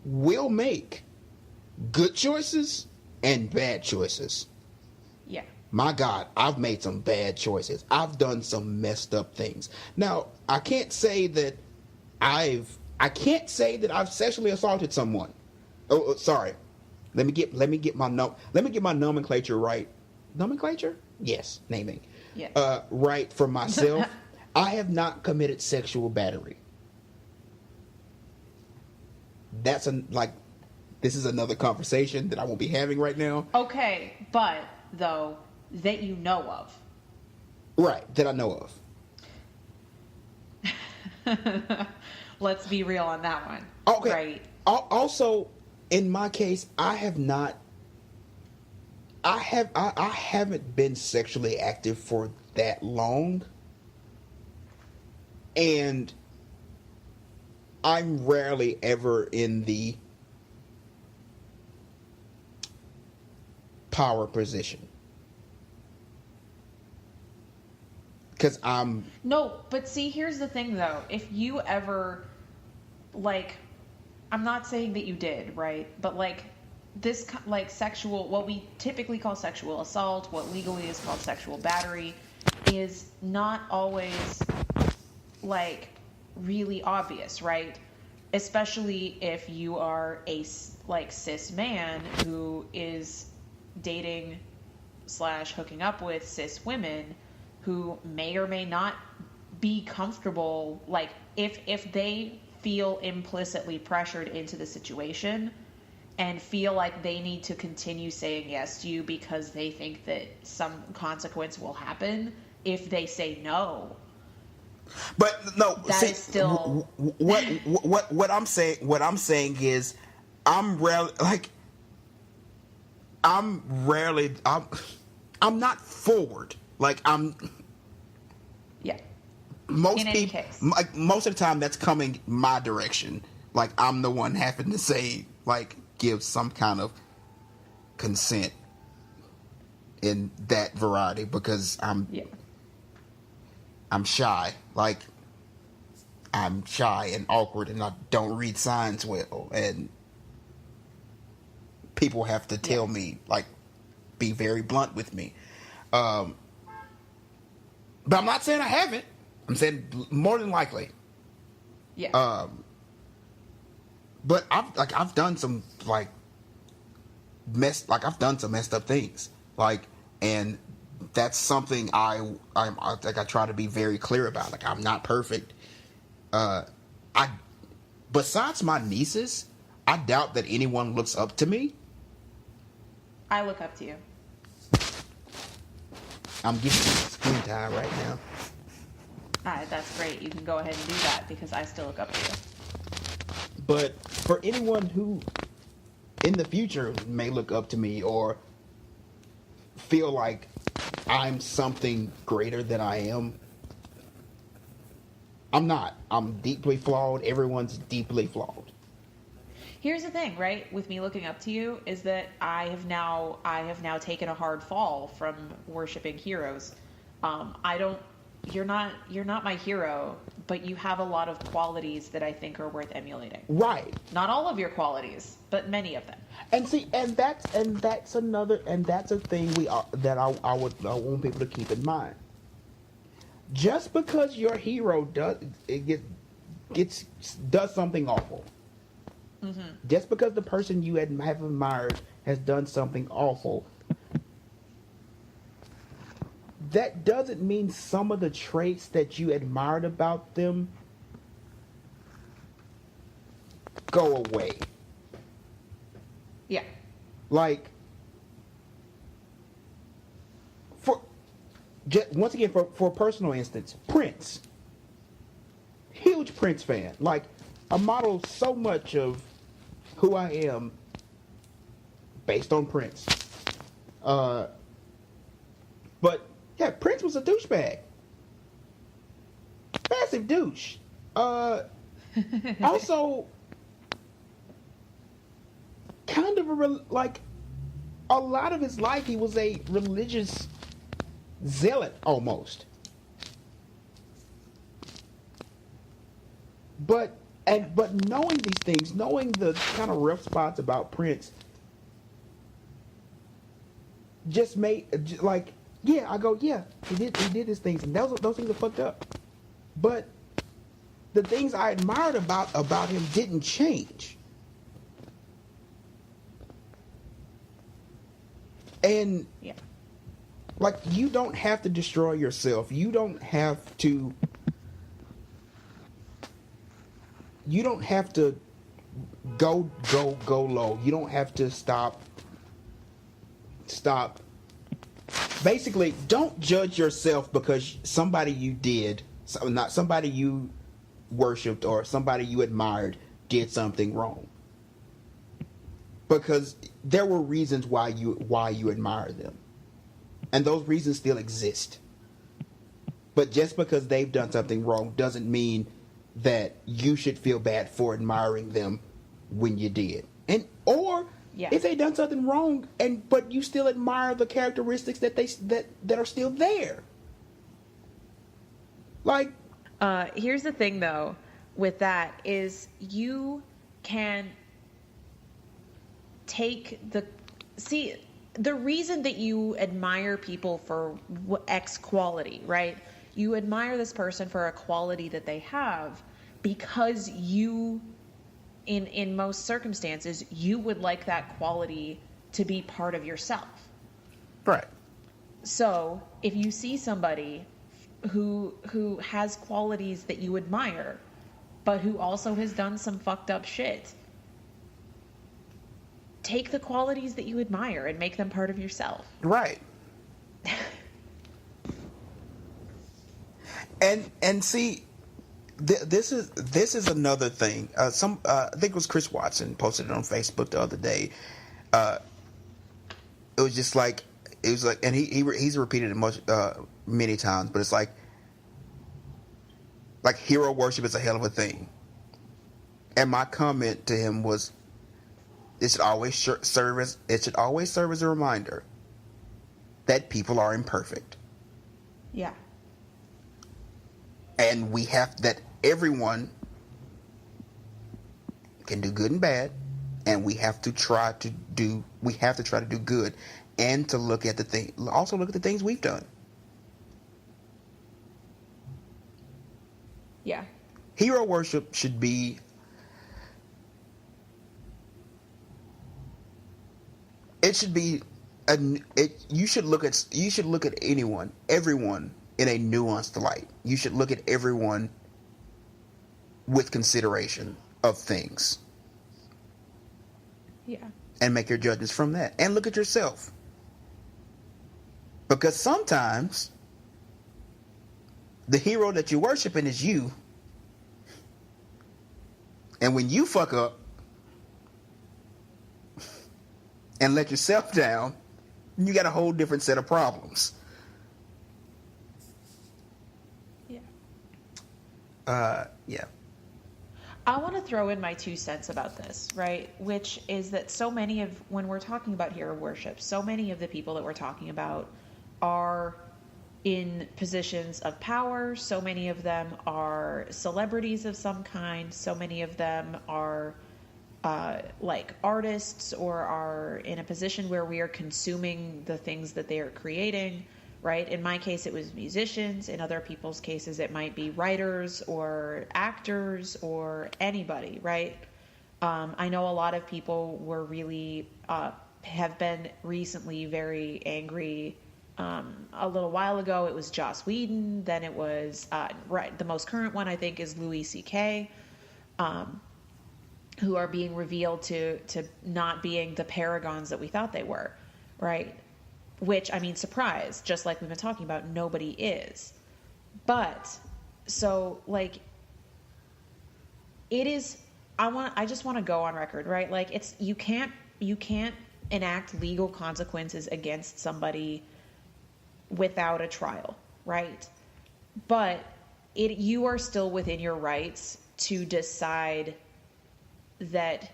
will make good choices and bad choices. Yeah. My God, I've made some bad choices. I've done some messed up things. Now, I can't say that I've sexually assaulted someone. Oh, sorry. Let me get my nomenclature right. Nomenclature? Yes, naming. Yeah. Right for myself. I have not committed sexual battery. This is another conversation that I won't be having right now. Okay, but though that you know of. Right, that I know of. Let's be real on that one. Okay. Right. Also, in my case, I haven't been sexually active for that long. And I'm rarely ever in the power position. Because No, but see, here's the thing, though. If you ever, I'm not saying that you did, right? But, this, sexual, what we typically call sexual assault, what legally is called sexual battery, is not always, really obvious, right? Especially if you are a, cis man who is dating / hooking up with cis women who may or may not be comfortable, if they feel implicitly pressured into the situation and feel like they need to continue saying yes to you because they think that some consequence will happen if they say no. But no, that is still what I'm saying is I'm not forward. Yeah. Most In any people, case. most of the time, that's coming my direction. I'm the one having to say, give some kind of consent in that variety because I'm shy. I'm shy and awkward, and I don't read signs well, and people have to tell me, be very blunt with me. But I'm not saying I haven't. I'm saying more than likely. Yeah. But I've done some messed up things. And that's something I try to be very clear about. I'm not perfect. Besides my nieces, I doubt that anyone looks up to me. I look up to you. I'm giving you screen time right now. That's great. You can go ahead and do that because I still look up to you. But for anyone who in the future may look up to me or feel like I'm something greater than I am, I'm not. I'm deeply flawed. Everyone's deeply flawed. Here's the thing, right? With me looking up to you is that I have now taken a hard fall from worshiping heroes. You're not my hero, but you have a lot of qualities that I think are worth emulating. Right. Not all of your qualities, but many of them. And see, and that's a thing that I want people to keep in mind. Just because your hero does something awful, just because the person you have admired has done something awful, that doesn't mean some of the traits that you admired about them go away. Yeah. Once again, for a personal instance, Prince. Huge Prince fan. I model so much of who I am based on Prince. But yeah, Prince was a douchebag. Massive douche. Also, kind of a lot of his life, he was a religious zealot almost. But knowing these things, knowing the kind of rough spots about Prince, just made like, yeah, I go, yeah, he did his things, and those things are fucked up. But the things I admired about him didn't change. And Yeah. like, you don't have to destroy yourself. You don't have to go low. You don't have to stop. Basically, don't judge yourself because somebody you worshipped or somebody you admired did something wrong. Because there were reasons why you admired them. And those reasons still exist. But just because they've done something wrong doesn't mean that you should feel bad for admiring them when you did. Or if they done something wrong but you still admire the characteristics that are still there. Like, here's the thing though with that is you can take the reason that you admire people for X quality, right? You admire this person for a quality that they have because you, in most circumstances, you would like that quality to be part of yourself. right. So if you see somebody who has qualities that you admire, but who also has done some fucked up shit, take the qualities that you admire and make them part of yourself. Right. And see, this is another thing. I think it was Chris Watson posted it on Facebook the other day. It was like, and he's repeated it many times, but it's like hero worship is a hell of a thing. And my comment to him was, it should always serve as a reminder that people are imperfect. Yeah. And that everyone can do good and bad, and we have to try to do good, and to look at the things we've done. Yeah. Hero worship should be you should look at everyone in a nuanced light. You should look at everyone with consideration of things. Yeah. And make your judgments from that. And look at yourself. Because sometimes the hero that you're worshiping is you. And when you fuck up and let yourself down, you got a whole different set of problems. Yeah. I want to throw in my 2 cents about this, right? Which is that when we're talking about hero worship, so many of the people that we're talking about are in positions of power. So many of them are celebrities of some kind. So many of them are like artists, or are in a position where we are consuming the things that they are creating. Right? In my case, it was musicians. In other people's cases, it might be writers or actors or anybody, right? I know a lot of people were really, have been recently very angry. A little while ago, it was Joss Whedon. Then it was, the most current one, I think, is Louis C.K., who are being revealed to not being the paragons that we thought they were, right? Which, I mean, surprise, just like we've been talking about, nobody is. But, so, like, it is, I just want to go on record, right? Like, you can't enact legal consequences against somebody without a trial, right? But you are still within your rights to decide that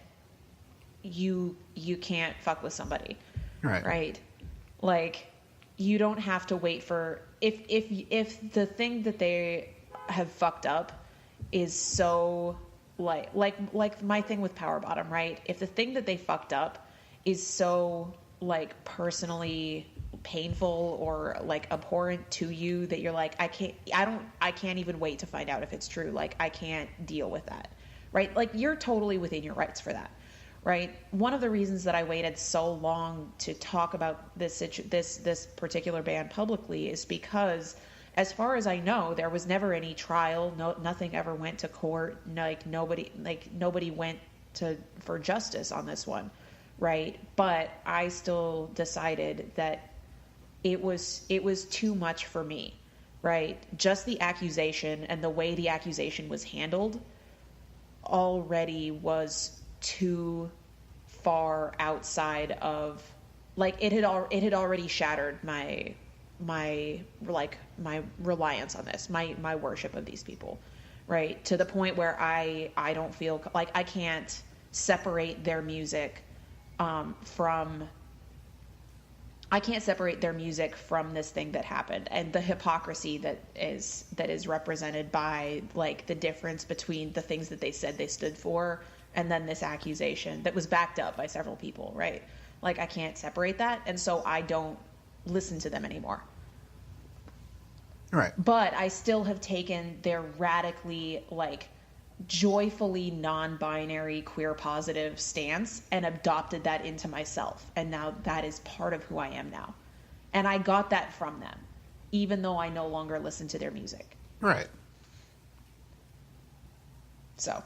you can't fuck with somebody, right? Like, you don't have to wait for, if the thing that they have fucked up is so, like my thing with Power Bottom, right? If the thing that they fucked up is so like personally painful or like abhorrent to you that you're like, I can't even wait to find out if it's true. Like, I can't deal with that, right? Like, you're totally within your rights for that, right? One of the reasons that I waited so long to talk about this particular band publicly is because, as far as I know, there was never any trial. Nothing ever went to court. Nobody went for justice on this one, right? But I still decided that it was too much for me, right? Just the accusation and the way the accusation was handled already was too far outside of, like, it had already shattered my reliance on this, my worship of these people, right? To the point where I don't feel like I can't separate their music from this thing that happened, and the hypocrisy that is represented by, like, the difference between the things that they said they stood for and then this accusation that was backed up by several people, right? Like, I can't separate that, and so I don't listen to them anymore. Right. But I still have taken their radically, like, joyfully non-binary queer positive stance and adopted that into myself, and now that is part of who I am now, and I got that from them, even though I no longer listen to their music. Right. So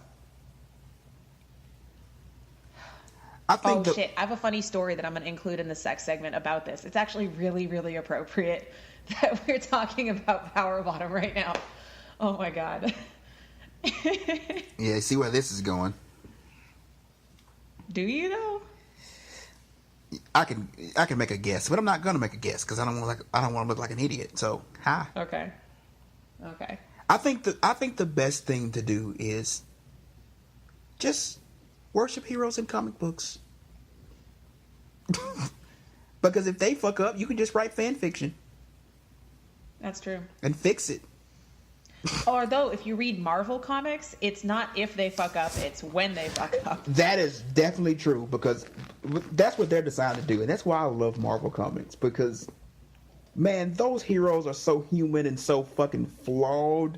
I think shit, I have a funny story that I'm going to include in the sex segment about this. It's actually really, really appropriate that we're talking about Power Bottom right now. Oh my god. Yeah, see where this is going. Do you know? I can make a guess, but I'm not gonna make a guess because I don't want to look like an idiot. So, hi. Okay. I think the best thing to do is just worship heroes in comic books. Because if they fuck up, you can just write fan fiction. That's true. And fix it. Although, if you read Marvel comics, it's not if they fuck up, it's when they fuck up. That is definitely true, because that's what they're designed to do. And that's why I love Marvel comics, because, man, those heroes are so human and so fucking flawed,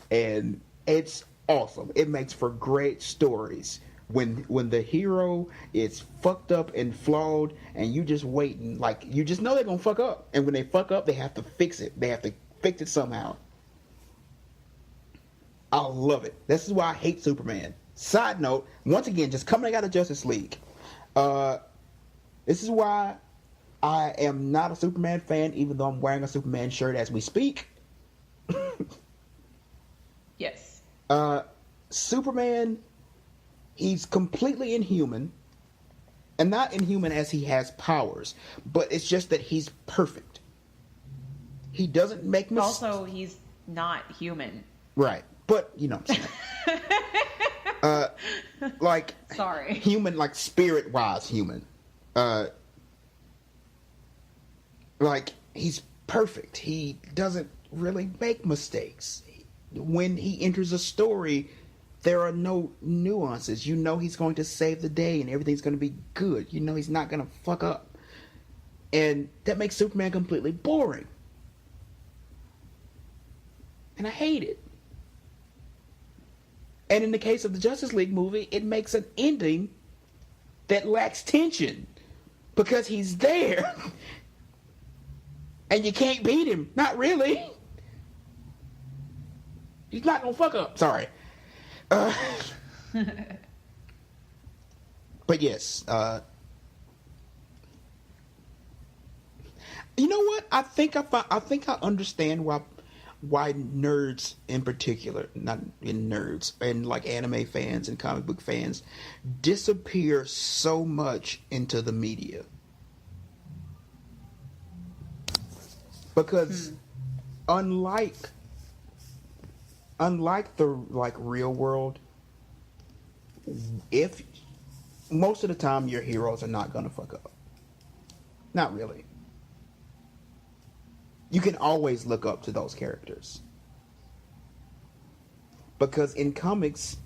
and it's awesome. It makes for great stories. When the hero is fucked up and flawed, and you just waiting, like, you just know they're gonna fuck up. And when they fuck up, they have to fix it. They have to fix it somehow. I love it. This is why I hate Superman. Side note, once again, just coming out of Justice League. This is why I am not a Superman fan, even though I'm wearing a Superman shirt as we speak. Yes. Superman, he's completely inhuman. And not inhuman as he has powers, but it's just that he's perfect. He doesn't make mistakes. Also, he's not human. Right. But, you know what I'm saying. Like, sorry. Human, like, spirit-wise human. Like, he's perfect. He doesn't really make mistakes. When he enters a story, there are no nuances. You know he's going to save the day and everything's going to be good. You know he's not going to fuck up. And that makes Superman completely boring. And I hate it. And in the case of the Justice League movie, it makes an ending that lacks tension. Because he's there. And you can't beat him. Not really. He's not gonna fuck up. Sorry. But yes. You know what? I think I understand why nerds in particular, not in nerds, and like anime fans and comic book fans, disappear so much into the media. Because unlike the like real world, if most of the time your heroes are not gonna fuck up. Not really. You can always look up to those characters. Because in comics,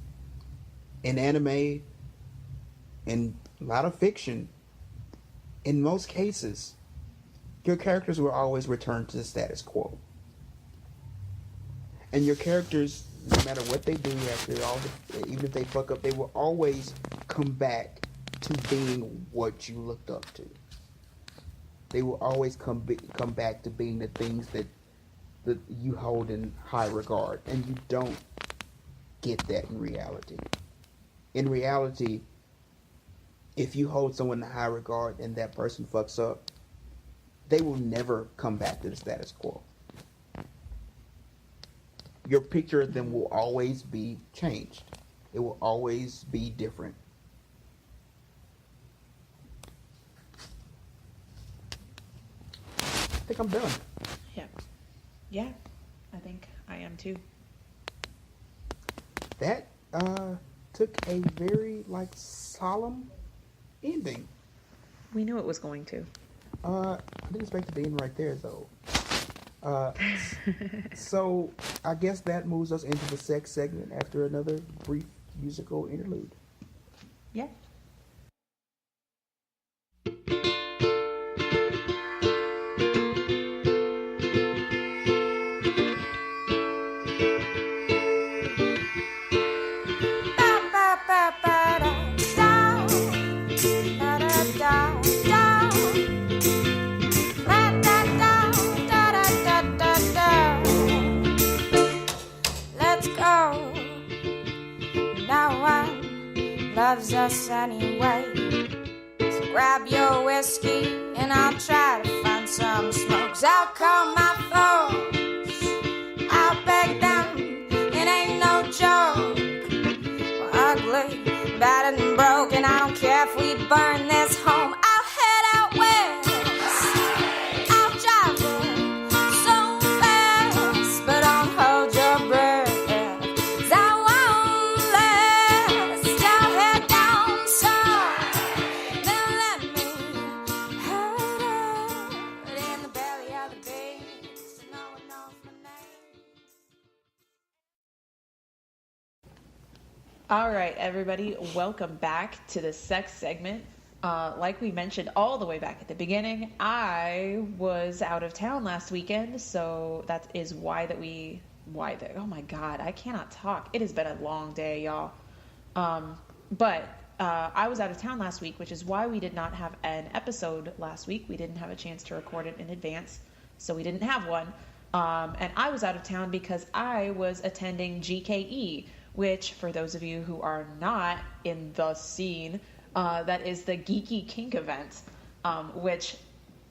in anime, in a lot of fiction, in most cases, your characters will always return to the status quo. And your characters, no matter what they do even if they fuck up, they will always come back to being what you looked up to. They will always come back to being the things that you hold in high regard. And you don't get that in reality. In reality, if you hold someone in high regard and that person fucks up, they will never come back to the status quo. Your picture of them will always be changed. It will always be different. I think I'm done. Yeah, I think I am too. That took a very solemn ending. We knew it was going to. I didn't expect it to end right there though. So I guess that moves us into the sex segment after another brief musical interlude. Yeah. Loves us anyway. So grab your whiskey and I'll try to find some smokes. I'll call my folks, I'll beg them, it ain't no joke. We're ugly, battered and broken. I don't care if we burn this home. I'll head out west, I'll drive it so fast, but don't hold your breath. All right, everybody, welcome back to the sex segment. Like we mentioned all the way back at the beginning, I was out of town last weekend, so that is oh my God, I cannot talk. It has been a long day, y'all. But I was out of town last week, which is why we did not have an episode last week. We didn't have a chance to record it in advance, so we didn't have one. And I was out of town because I was attending GKE, which, for those of you who are not in the scene, that is the Geeky Kink event, which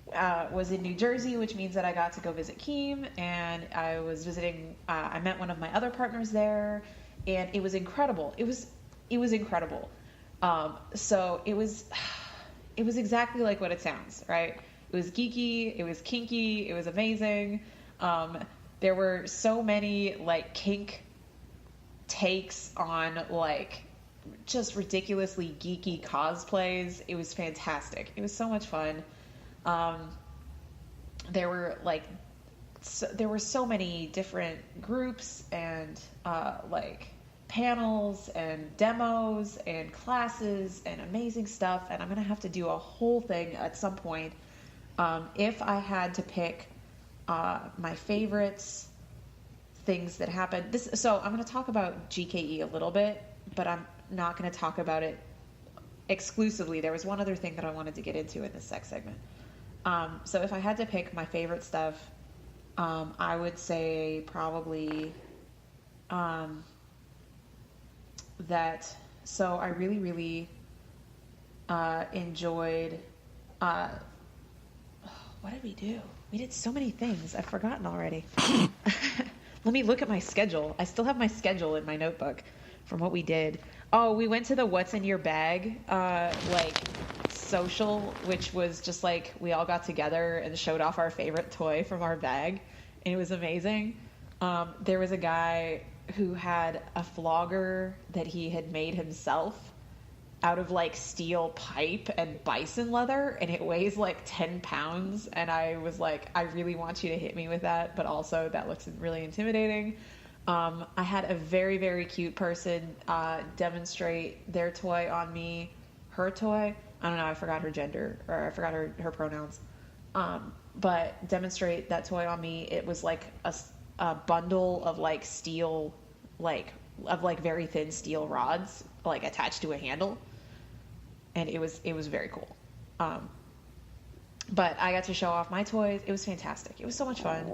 was in New Jersey, which means that I got to go visit Keem, and I was visiting, I met one of my other partners there, and it was incredible. It was incredible. So it was exactly like what it sounds, right? It was geeky, it was kinky, it was amazing. There were so many kink takes on just ridiculously geeky cosplays. It was fantastic. It was so much fun. There were so many different groups and panels and demos and classes and amazing stuff, and I'm gonna have to do a whole thing at some point. If I had to pick my favorites, things that happened. So I'm going to talk about GKE a little bit, but I'm not going to talk about it exclusively. There was one other thing that I wanted to get into in this sex segment. So if I had to pick my favorite stuff, I would say probably that. So I really, really enjoyed. What did we do? We did so many things. I've forgotten already. Let me look at my schedule. I still have my schedule in my notebook from what we did. Oh, we went to the What's in Your Bag social, which was just we all got together and showed off our favorite toy from our bag, and it was amazing. There was a guy who had a flogger that he had made himself out of steel pipe and bison leather, and it weighs 10 pounds, and I was I really want you to hit me with that, but also that looks really intimidating. I had a very, very cute person demonstrate their toy on me, her toy, I don't know, I forgot her gender, or I forgot her pronouns. But demonstrate that toy on me. It was like a bundle of like steel, of very thin steel rods, like attached to a handle. And it was very cool. But I got to show off my toys. It was fantastic. It was so much fun.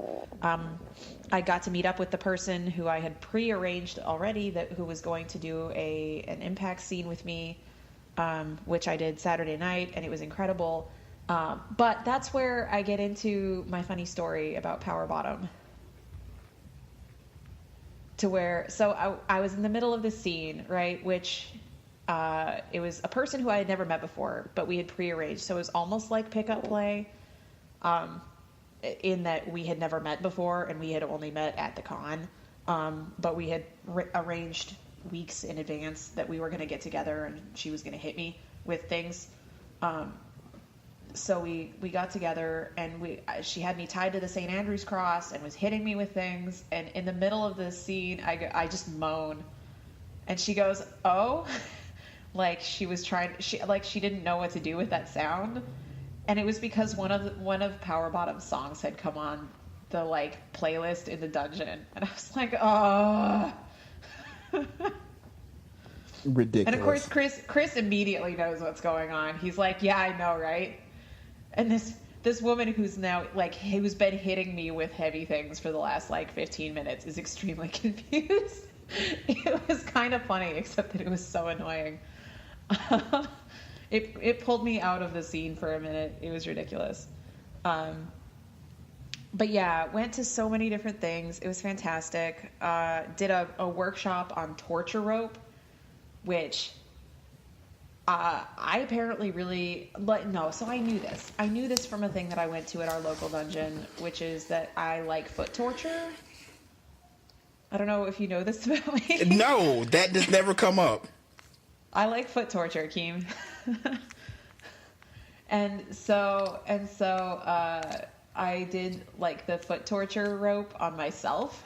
I got to meet up with the person who I had pre-arranged already, who was going to do an impact scene with me, which I did Saturday night, and it was incredible. But that's where I get into my funny story about Power Bottom. So I was in the middle of this scene, right, which it was a person who I had never met before, but we had prearranged. So it was almost like pickup play, in that we had never met before and we had only met at the con. But we had arranged weeks in advance that we were going to get together and she was going to hit me with things. So we got together and she had me tied to the St. Andrew's cross and was hitting me with things. And in the middle of this scene, I just moan. And she goes, "Oh," like she didn't know what to do with that sound. And it was because one of Power Bottom's songs had come on the playlist in the dungeon. And I was like, "Oh." Ridiculous. And of course, Chris immediately knows what's going on. He's like, "Yeah, I know, right?" And this woman who's now who's been hitting me with heavy things for the last 15 minutes is extremely confused. It was kind of funny, except that it was so annoying. It pulled me out of the scene for a minute. It was ridiculous. But yeah, went to so many different things. It was fantastic. Did a workshop on torture rope, which I apparently really no. So I knew this. I knew this from a thing that I went to at our local dungeon, which is that I like foot torture. I don't know if you know this about me. No, that does never come up. I like foot torture, Keem. and so I did the foot torture rope on myself,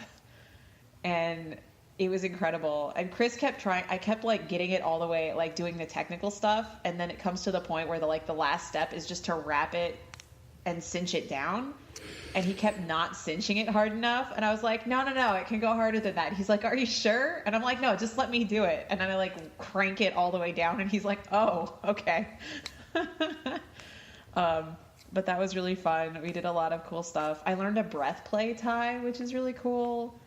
and it was incredible. And Chris kept trying. I kept getting it all the way, doing the technical stuff, and then it comes to the point where the last step is just to wrap it and cinch it down. And he kept not cinching it hard enough. And I was like, no, it can go harder than that. He's like, "Are you sure?" And I'm like, "No, just let me do it." And then I crank it all the way down. And he's like, "Oh, okay." But that was really fun. We did a lot of cool stuff. I learned a breath play tie, which is really cool.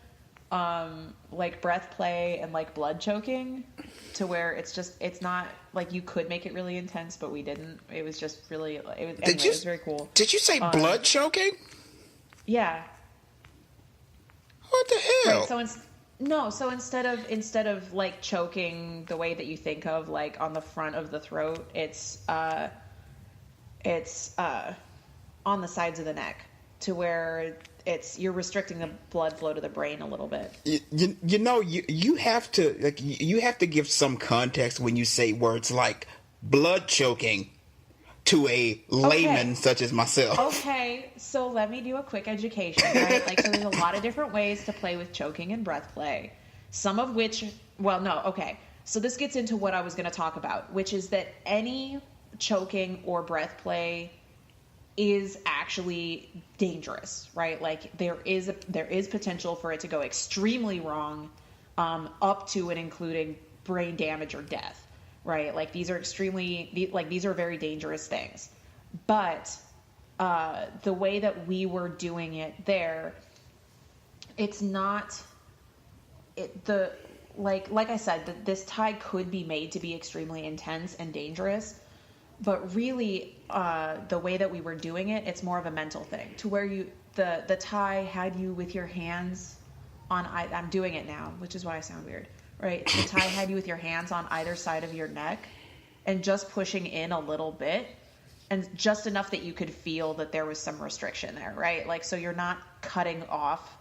Breath play and blood choking, to where it's not you could make it really intense, but we didn't. It was just really, it was very cool. Did you say blood choking? Yeah. What the hell? Right, so instead of choking the way that you think of on the front of the throat, it's on the sides of the neck, to where you're restricting the blood flow to the brain a little bit. You have to you have to give some context when you say words like blood choking to a layman such as myself. Okay, so let me do a quick education, right? So there's a lot of different ways to play with choking and breath play. Some of which, so this gets into what I was going to talk about, which is that any choking or breath play is actually dangerous, right? There is potential for it to go extremely wrong, up to and including brain damage or death, right? These are very dangerous things. But the way that we were doing it there, it's not like I said, this tie could be made to be extremely intense and dangerous. But really, the way that we were doing it, it's more of a mental thing, to where the tie had you with your hands on. I'm doing it now, which is why I sound weird, right? The tie had you with your hands on either side of your neck, and just pushing in a little bit, and just enough that you could feel that there was some restriction there, right? So you're not cutting off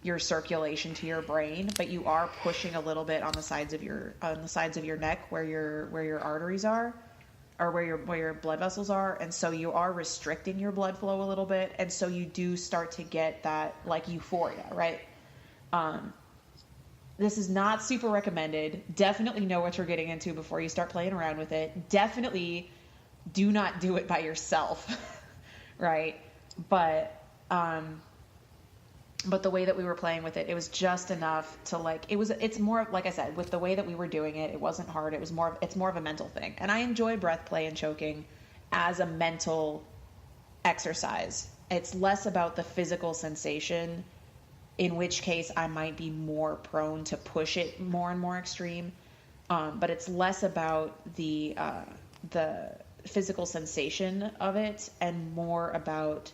your circulation to your brain, but you are pushing a little bit on the sides of your neck where your arteries are, or where your blood vessels are, and so you are restricting your blood flow a little bit, and so you do start to get that euphoria, right? This is not super recommended. Definitely know what you're getting into before you start playing around with it. Definitely do not do it by yourself, right? But the way that we were playing with it, it was just enough to like, it's more, like I said, with the way that we were doing it, it wasn't hard. It's more of a mental thing. And I enjoy breath play and choking as a mental exercise. It's less about the physical sensation, in which case I might be more prone to push it more and more extreme. But it's less about the physical sensation of it and more about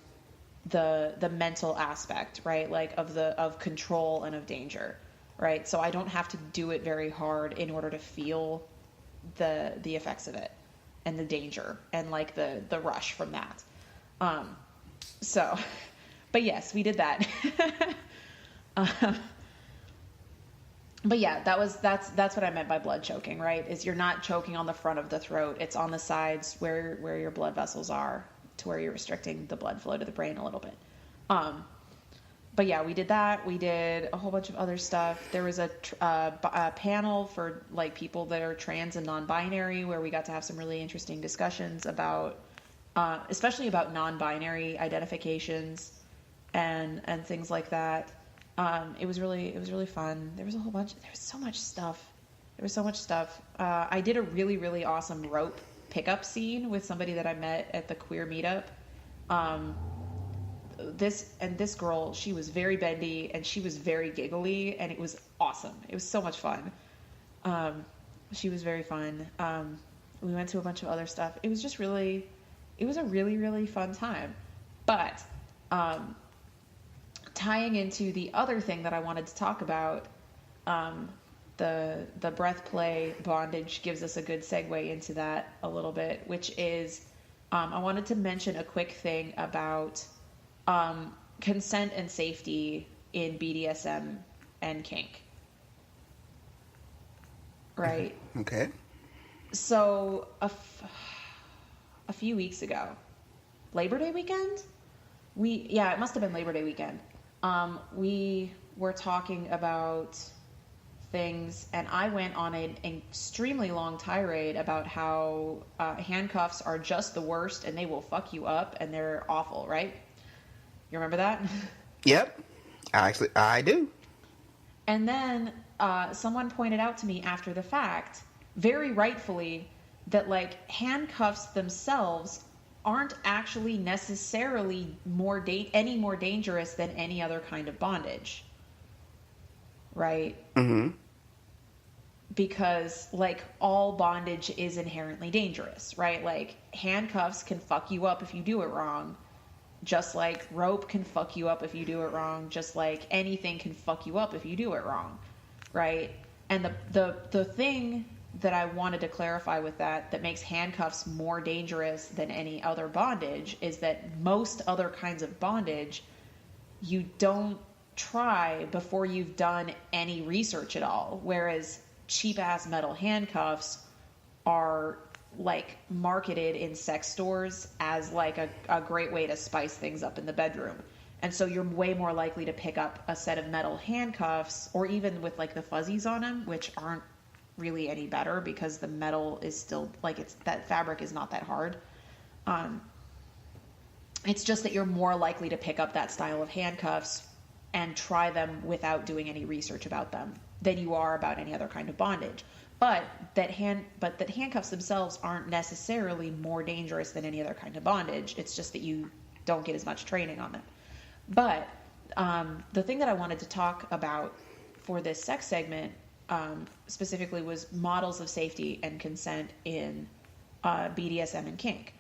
the mental aspect, right? Like of control and of danger, right? So I don't have to do it very hard in order to feel the effects of it and the danger and like the rush from that. So, but yes, we did that. But yeah, that's what I meant by blood choking, right? Is you're not choking on the front of the throat. It's on the sides where your blood vessels are, to where you're restricting the blood flow to the brain a little bit. But yeah, we did that. We did a whole bunch of other stuff. There was a panel for like people that are trans and non-binary, where we got to have some really interesting discussions about, especially about non-binary identifications and things like that. It was really fun. There was so much stuff. I did a really, really awesome rope pickup scene with somebody that I met at the queer meetup. This girl, she was very bendy and she was very giggly, and it was awesome. It was so much fun. She was very fun. We went to a bunch of other stuff. It was a really, really fun time. But, tying into the other thing that I wanted to talk about, the breath play bondage gives us a good segue into that a little bit, which is, I wanted to mention a quick thing about consent and safety in BDSM and kink. Right? Okay. So a few weeks ago, Labor Day weekend? It must have been Labor Day weekend. We were talking about things, and I went on an extremely long tirade about how handcuffs are just the worst and they will fuck you up and they're awful, right? You remember that? Yep. I do. And then someone pointed out to me after the fact, very rightfully, that like handcuffs themselves aren't actually necessarily any more dangerous than any other kind of bondage. Right? Mm-hmm. Because like all bondage is inherently dangerous, right? Like handcuffs can fuck you up if you do it wrong. Just like rope can fuck you up if you do it wrong. Just like anything can fuck you up if you do it wrong. Right? And the thing that I wanted to clarify with that makes handcuffs more dangerous than any other bondage is that most other kinds of bondage you don't try before you've done any research at all, whereas cheap ass metal handcuffs are like marketed in sex stores as like a great way to spice things up in the bedroom. And so you're way more likely to pick up a set of metal handcuffs, or even with like the fuzzies on them, which aren't really any better because the metal is still like that fabric is not that hard. It's just that you're more likely to pick up that style of handcuffs and try them without doing any research about them than you are about any other kind of bondage. But that handcuffs themselves aren't necessarily more dangerous than any other kind of bondage. It's just that you don't get as much training on them. But the thing that I wanted to talk about for this sex segment specifically was models of safety and consent in BDSM and kink,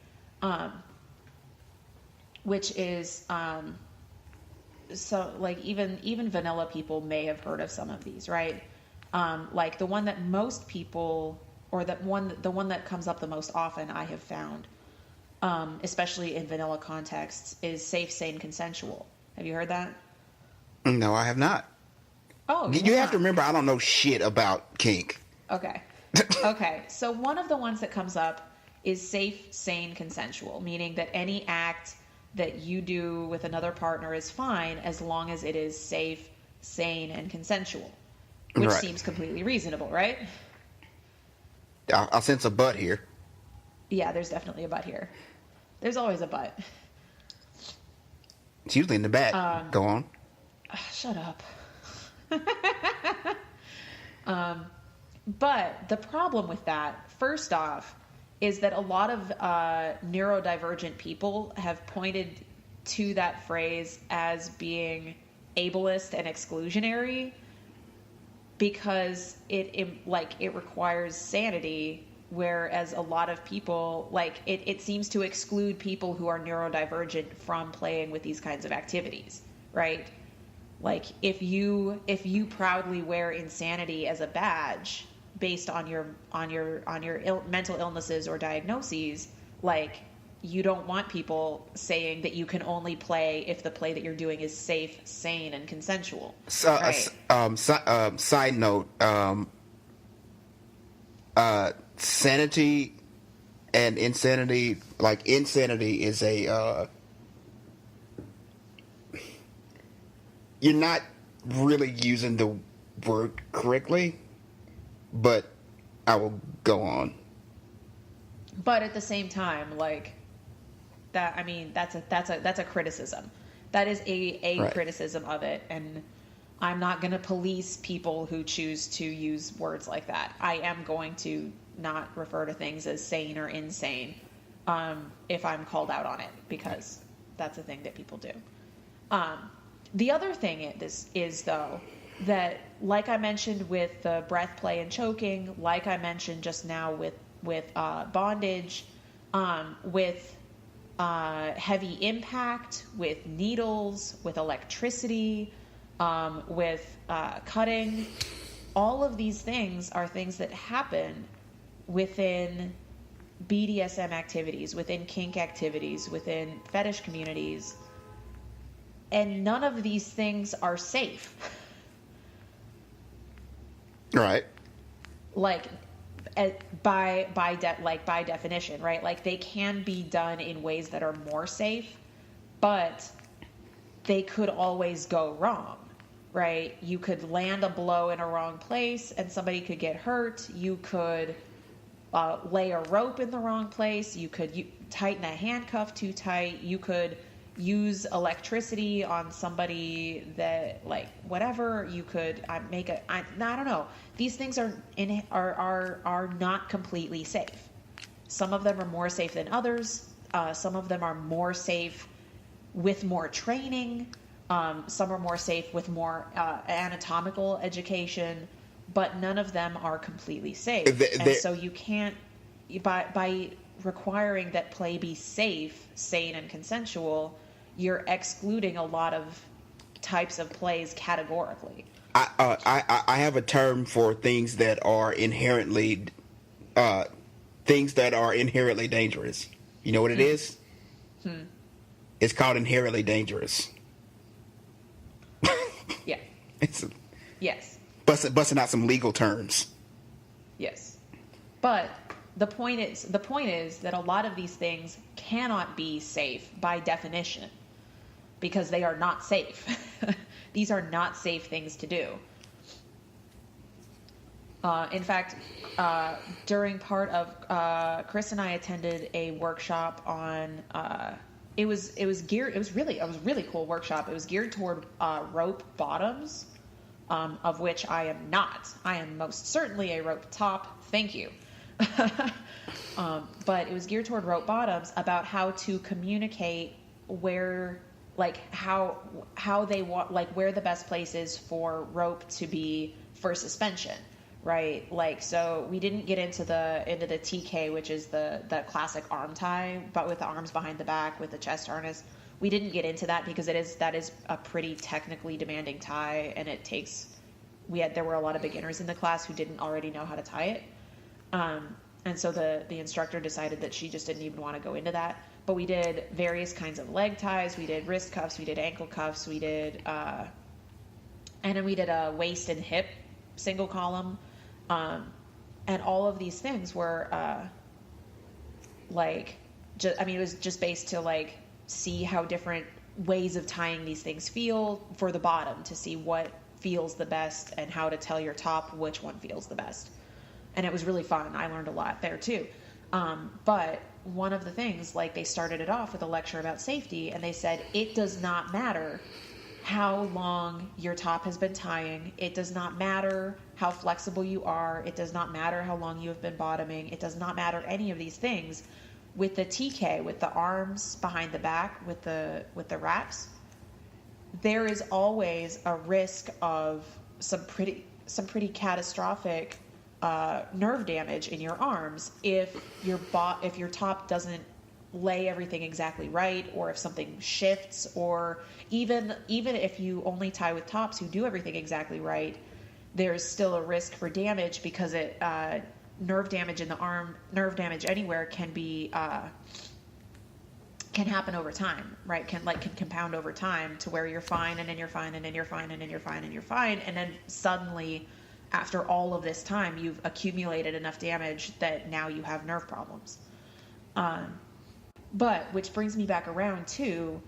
which is so like even vanilla people may have heard of some of these, right? Like the one that most people, or the one that comes up the most often, I have found, especially in vanilla contexts, is safe, sane, consensual. Have you heard that? No, I have not. Oh, you have to remember, I don't know shit about kink. Okay. Okay. So one of the ones that comes up is safe, sane, consensual, meaning that any act that you do with another partner is fine as long as it is safe, sane, and consensual, which seems completely reasonable, right? I'll sense a butt here. Yeah, there's definitely a but here. There's always a but. It's usually in the back. Go on. Shut up. But the problem with that, first off, is that a lot of neurodivergent people have pointed to that phrase as being ableist and exclusionary because it requires sanity, whereas a lot of people, it seems to exclude people who are neurodivergent from playing with these kinds of activities, right? Like, if you proudly wear insanity as a badge based on your mental illnesses or diagnoses, like, you don't want people saying that you can only play if the play that you're doing is safe, sane, and consensual. Right? Side note, sanity and insanity, like, insanity is a you're not really using the word correctly, but I will go on. But at the same time, like, that, I mean, that's a criticism. That is a Right. criticism of it, and I'm not going to police people who choose to use words like that. I am going to not refer to things as sane or insane if I'm called out on it, because that's a thing that people do. The other thing is though, that, like I mentioned with the breath play and choking, like I mentioned just now with bondage, with heavy impact, with needles, with electricity, with cutting, all of these things are things that happen within BDSM activities, within kink activities, within fetish communities, and none of these things are safe. Right. Like, by definition, right? Like, they can be done in ways that are more safe, but they could always go wrong, right? You could land a blow in a wrong place and somebody could get hurt. You could lay a rope in the wrong place. You could tighten a handcuff too tight. You could use electricity on somebody that, like, whatever. You could I don't know. These things are not completely safe. Some of them are more safe than others. Some of them are more safe with more training. Some are more safe with more anatomical education, but none of them are completely safe. And so you can't, by requiring that play be safe, sane, and consensual, you're excluding a lot of types of plays categorically. I have a term for things that are inherently dangerous. You know what it is? It's called inherently dangerous. Yeah. Yes. Busting out some legal terms. Yes. But the point is that a lot of these things cannot be safe by definition because they are not safe. These are not safe things to do. In fact, during part of Chris and I attended a workshop on it was a really cool workshop. It was geared toward rope bottoms, of which I am not. I am most certainly a rope top. Thank you. But it was geared toward rope bottoms, about how to communicate where, like, how they want, like, where the best place is for rope to be for suspension, right? Like, so we didn't get into the TK, which is the classic arm tie, but with the arms behind the back with the chest harness. We didn't get into that because that is a pretty technically demanding tie, and there were a lot of beginners in the class who didn't already know how to tie it. And so the instructor decided that she just didn't even want to go into that. But we did various kinds of leg ties. We did wrist cuffs. We did ankle cuffs. We did, and then we did a waist and hip single column. And all of these things were, it was just based to, like, see how different ways of tying these things feel for the bottom, to see what feels the best and how to tell your top which one feels the best. And it was really fun. I learned a lot there too. But one of the things, like, they started it off with a lecture about safety, and they said it does not matter how long your top has been tying. It does not matter how flexible you are. It does not matter how long you have been bottoming. It does not matter any of these things. With the TK, with the arms behind the back, with the wraps, there is always a risk of some pretty catastrophic nerve damage in your arms if your top doesn't lay everything exactly right, or if something shifts, or even if you only tie with tops who do everything exactly right, there's still a risk for damage, because nerve damage in the arm, nerve damage anywhere can happen over time, right? Can compound over time to where you're fine, and then you're fine, and then you're fine, and then you're fine, and you're fine, and then suddenly, after all of this time, you've accumulated enough damage that now you have nerve problems. But which brings me back around to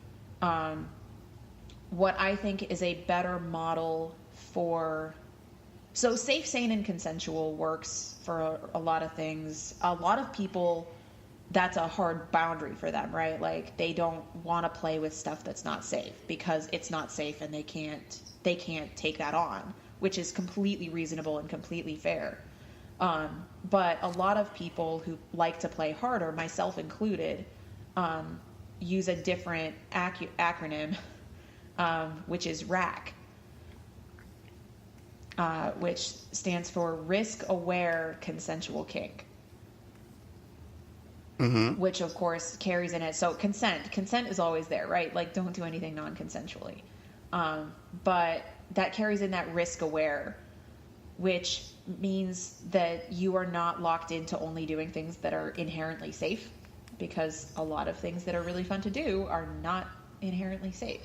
what I think is a better model for. So safe, sane, and consensual works for a lot of things. A lot of people, that's a hard boundary for them, right? Like, they don't want to play with stuff that's not safe because it's not safe, and they can't take that on, which is completely reasonable and completely fair. But a lot of people who like to play harder, myself included, use a different acronym, which is RAC. Which stands for Risk Aware Consensual Kink. Mm-hmm. Which, of course, carries in it. So consent is always there, right? Like, don't do anything non-consensually. But that carries in that risk aware, which means that you are not locked into only doing things that are inherently safe, because a lot of things that are really fun to do are not inherently safe.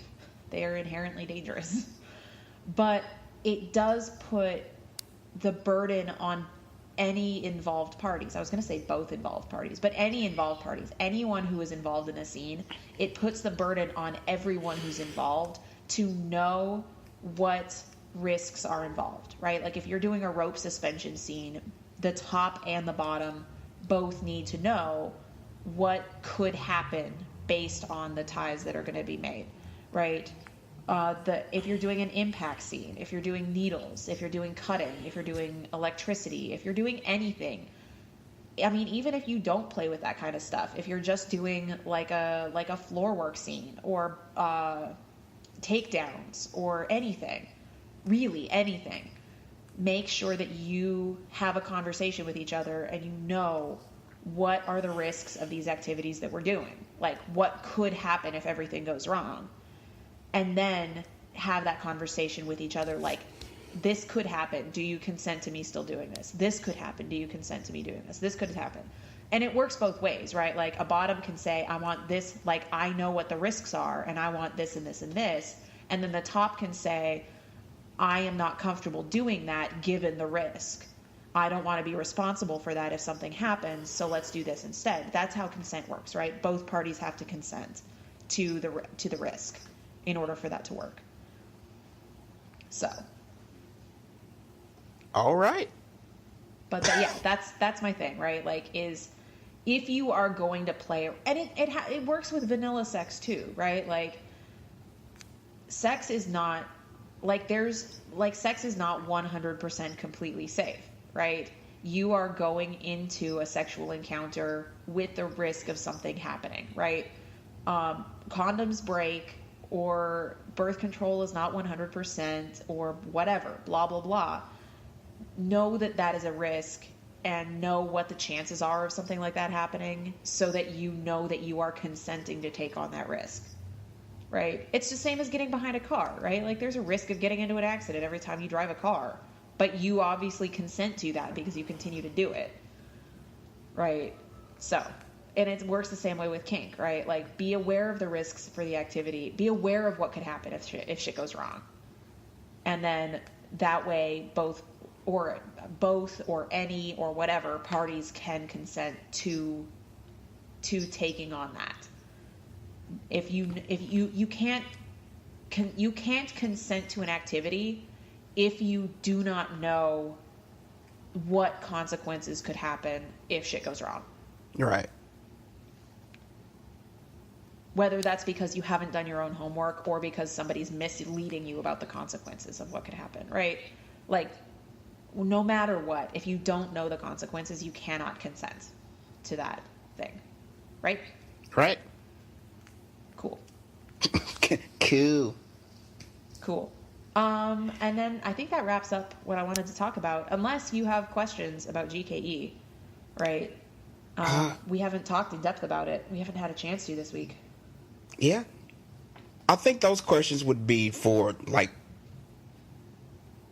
They are inherently dangerous. But it does put the burden on any involved parties. I was going to say both involved parties, but any involved parties, anyone who is involved in a scene, it puts the burden on everyone who's involved to know what risks are involved, right? Like, if you're doing a rope suspension scene, the top and the bottom both need to know what could happen based on the ties that are going to be made, right? If you're doing an impact scene, if you're doing needles, if you're doing cutting, if you're doing electricity, if you're doing anything, I mean, even if you don't play with that kind of stuff, if you're just doing like a floor work scene, or takedowns, or anything, really anything, make sure that you have a conversation with each other and you know what are the risks of these activities that we're doing, like what could happen if everything goes wrong. And then have that conversation with each other, like, this could happen. Do you consent to me still doing this? This could happen. Do you consent to me doing this? This could happen. And it works both ways, right? Like, a bottom can say, I want this, like, I know what the risks are, and I want this and this and this. And then the top can say, I am not comfortable doing that given the risk. I don't want to be responsible for that if something happens, so let's do this instead. That's how consent works, right? Both parties have to consent to the risk in order for that to work. So. All right. But that's my thing, right? Like, is if you are going to play, and it works with vanilla sex too, right? Like, sex is not, like, sex is not 100% completely safe, right? You are going into a sexual encounter with the risk of something happening, right? Condoms break, or birth control is not 100%, or whatever, blah, blah, blah. Know that is a risk, and know what the chances are of something like that happening, so that you know that you are consenting to take on that risk, right? It's the same as getting behind a car, right? Like, there's a risk of getting into an accident every time you drive a car, but you obviously consent to that because you continue to do it, right? So, and it works the same way with kink, right? Like, be aware of the risks for the activity. Be aware of what could happen if shit goes wrong. And then that way both or any or whatever parties can consent to taking on that. If you can't consent to an activity if you do not know what consequences could happen if shit goes wrong. Right. Whether that's because you haven't done your own homework or because somebody's misleading you about the consequences of what could happen, right? Like, no matter what, if you don't know the consequences, you cannot consent to that thing, right? Right. Cool. Cool. And then I think that wraps up what I wanted to talk about, unless you have questions about GKE, right? We haven't talked in depth about it. We haven't had a chance to this week. Yeah. I think those questions would be for, like,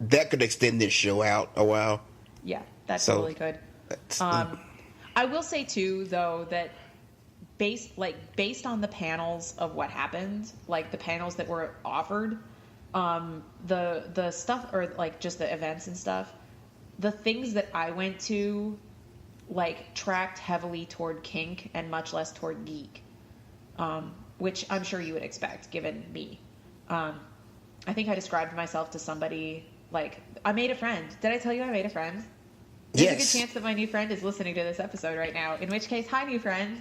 that could extend this show out a while. Yeah, that So, totally could. I will say, too, though, that based on the panels of what happened, like the panels that were offered, the stuff, or like just the events and stuff, the things that I went to, like, tracked heavily toward kink and much less toward geek, which I'm sure you would expect given me. I think I described myself to somebody like, I made a friend. Did I tell you I made a friend? There's a good chance that my new friend is listening to this episode right now, in which case, hi, new friend.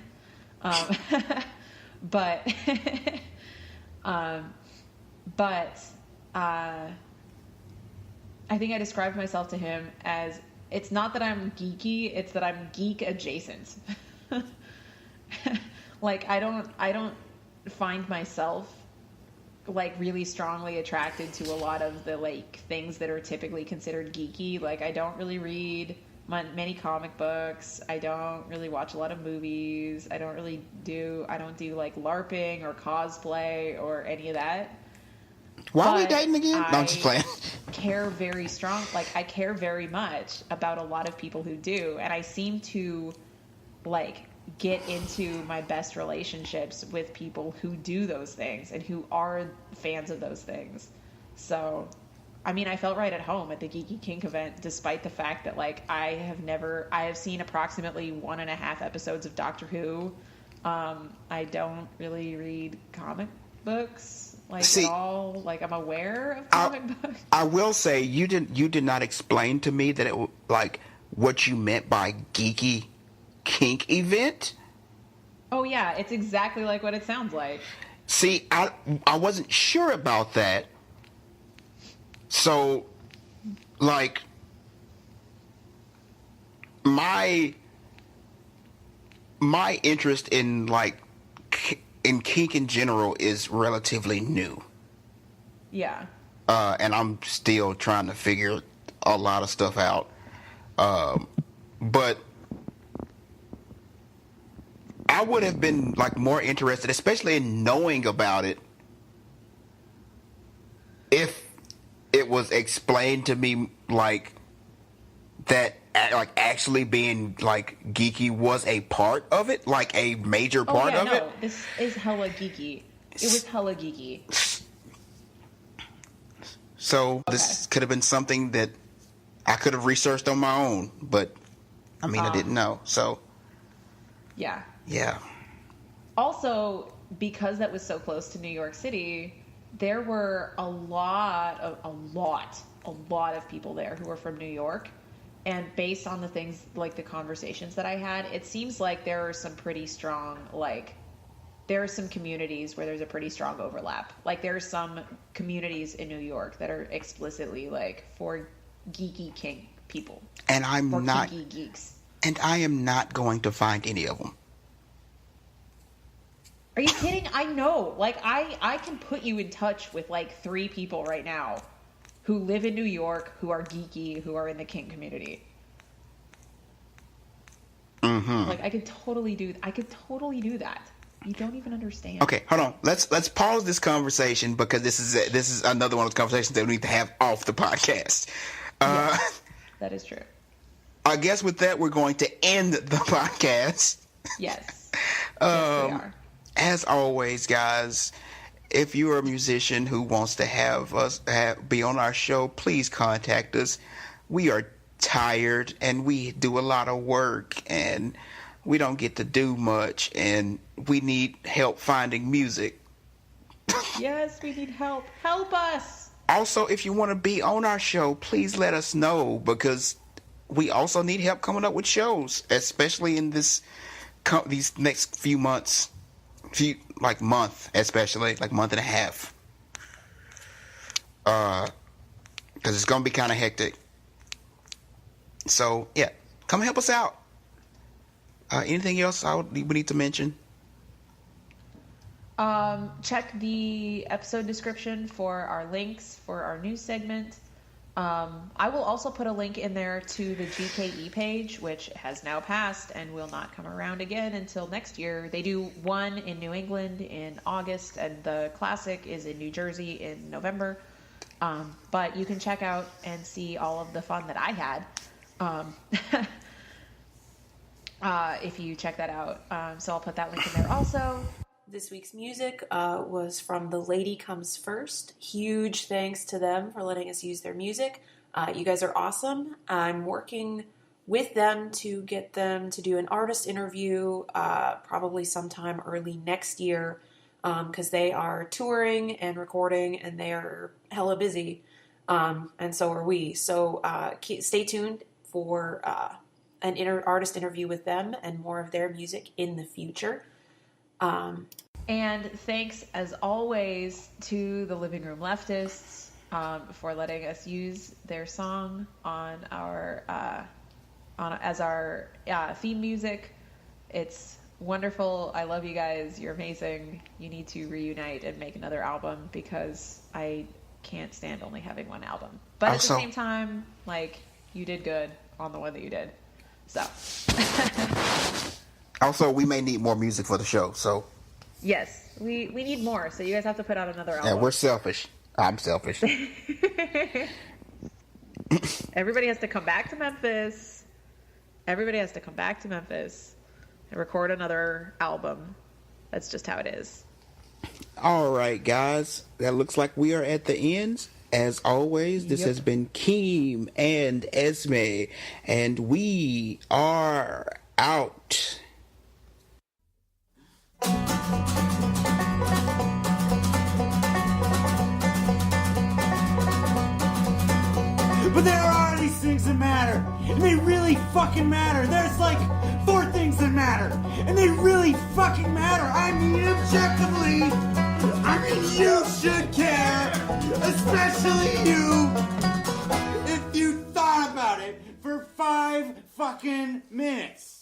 But I think I described myself to him as, it's not that I'm geeky, it's that I'm geek adjacent. Like, I don't find myself, like, really strongly attracted to a lot of the, like, things that are typically considered geeky. Like, I don't really read many comic books. I don't really watch a lot of movies. I don't do like LARPing or cosplay or any of that. Why are we dating again? No, I'm just playing. I care very much about a lot of people who do, and I seem to, like, get into my best relationships with people who do those things and who are fans of those things. So, I mean, I felt right at home at the Geeky Kink event, despite the fact that, like, I have seen approximately 1.5 episodes of Doctor Who. I don't really read comic books, like, at all. Like, I'm aware of comic books. I will say, you did not explain to me that it, like, what you meant by Geeky Kink event. Oh yeah, it's exactly like what it sounds like. See, I wasn't sure about that. So, like, my interest in, like, in kink in general is relatively new. Yeah. And I'm still trying to figure a lot of stuff out. But I would have been, like, more interested, especially in knowing about it, if it was explained to me, like, that, like, actually being, like, geeky was a part of it, like a major part of it. This is hella geeky. It was hella geeky. So this could have been something that I could have researched on my own, but I mean, I didn't know. So yeah. Also, because that was so close to New York City, there were a lot of people there who were from New York. And based on the things, like the conversations that I had, it seems like there are some pretty strong, like, there are some communities where there's a pretty strong overlap. Like, there are some communities in New York that are explicitly, like, for geeky kink people. And I'm not kinky geeks. And I am not going to find any of them. Are you kidding? I know. Like, I can put you in touch with, like, 3 people right now who live in New York, who are geeky, who are in the kink community. Mm-hmm. Like, I could totally do that. You don't even understand. Okay, hold on. Let's pause this conversation, because this is another one of those conversations that we need to have off the podcast. Yes, that is true. I guess with that, we're going to end the podcast. Yes. Yes, we are. As always, guys, if you are a musician who wants to have us be on our show, please contact us. We are tired, and we do a lot of work, and we don't get to do much, and we need help finding music. Yes, we need help. Help us! Also, if you want to be on our show, please let us know, because we also need help coming up with shows, especially in this these next few months, month especially, like month and a half, because it's gonna be kind of hectic. So yeah, come help us out. Anything else we need to mention? Check the episode description for our links for our news segment. I will also put a link in there to the GKE page, which has now passed and will not come around again until next year. They do one in New England in August, and the classic is in New Jersey in November. But you can check out and see all of the fun that I had if you check that out. So I'll put that link in there also. This week's music was from The Lady Comes First. Huge thanks to them for letting us use their music. You guys are awesome. I'm working with them to get them to do an artist interview probably sometime early next year because they are touring and recording and they are hella busy. And so are we. So stay tuned for an artist interview with them and more of their music in the future. And thanks, as always, to the Living Room Leftists for letting us use their song on our as our theme music. It's wonderful. I love you guys. You're amazing. You need to reunite and make another album because I can't stand only having one album. But also, at the same time, like, you did good on the one that you did. So. Also, we may need more music for the show, so. Yes, we need more, so you guys have to put out another album. Yeah, we're selfish. I'm selfish. Everybody has to come back to Memphis. Everybody has to come back to Memphis and record another album. That's just how it is. All right, guys. That looks like we are at the end. As always, this has been Keem and Esmè, and we are out. But there are these things that matter, and they really fucking matter. There's like 4 things that matter, and they really fucking matter. I mean, objectively, I mean, you should care, especially you, if you thought about it for 5 fucking minutes.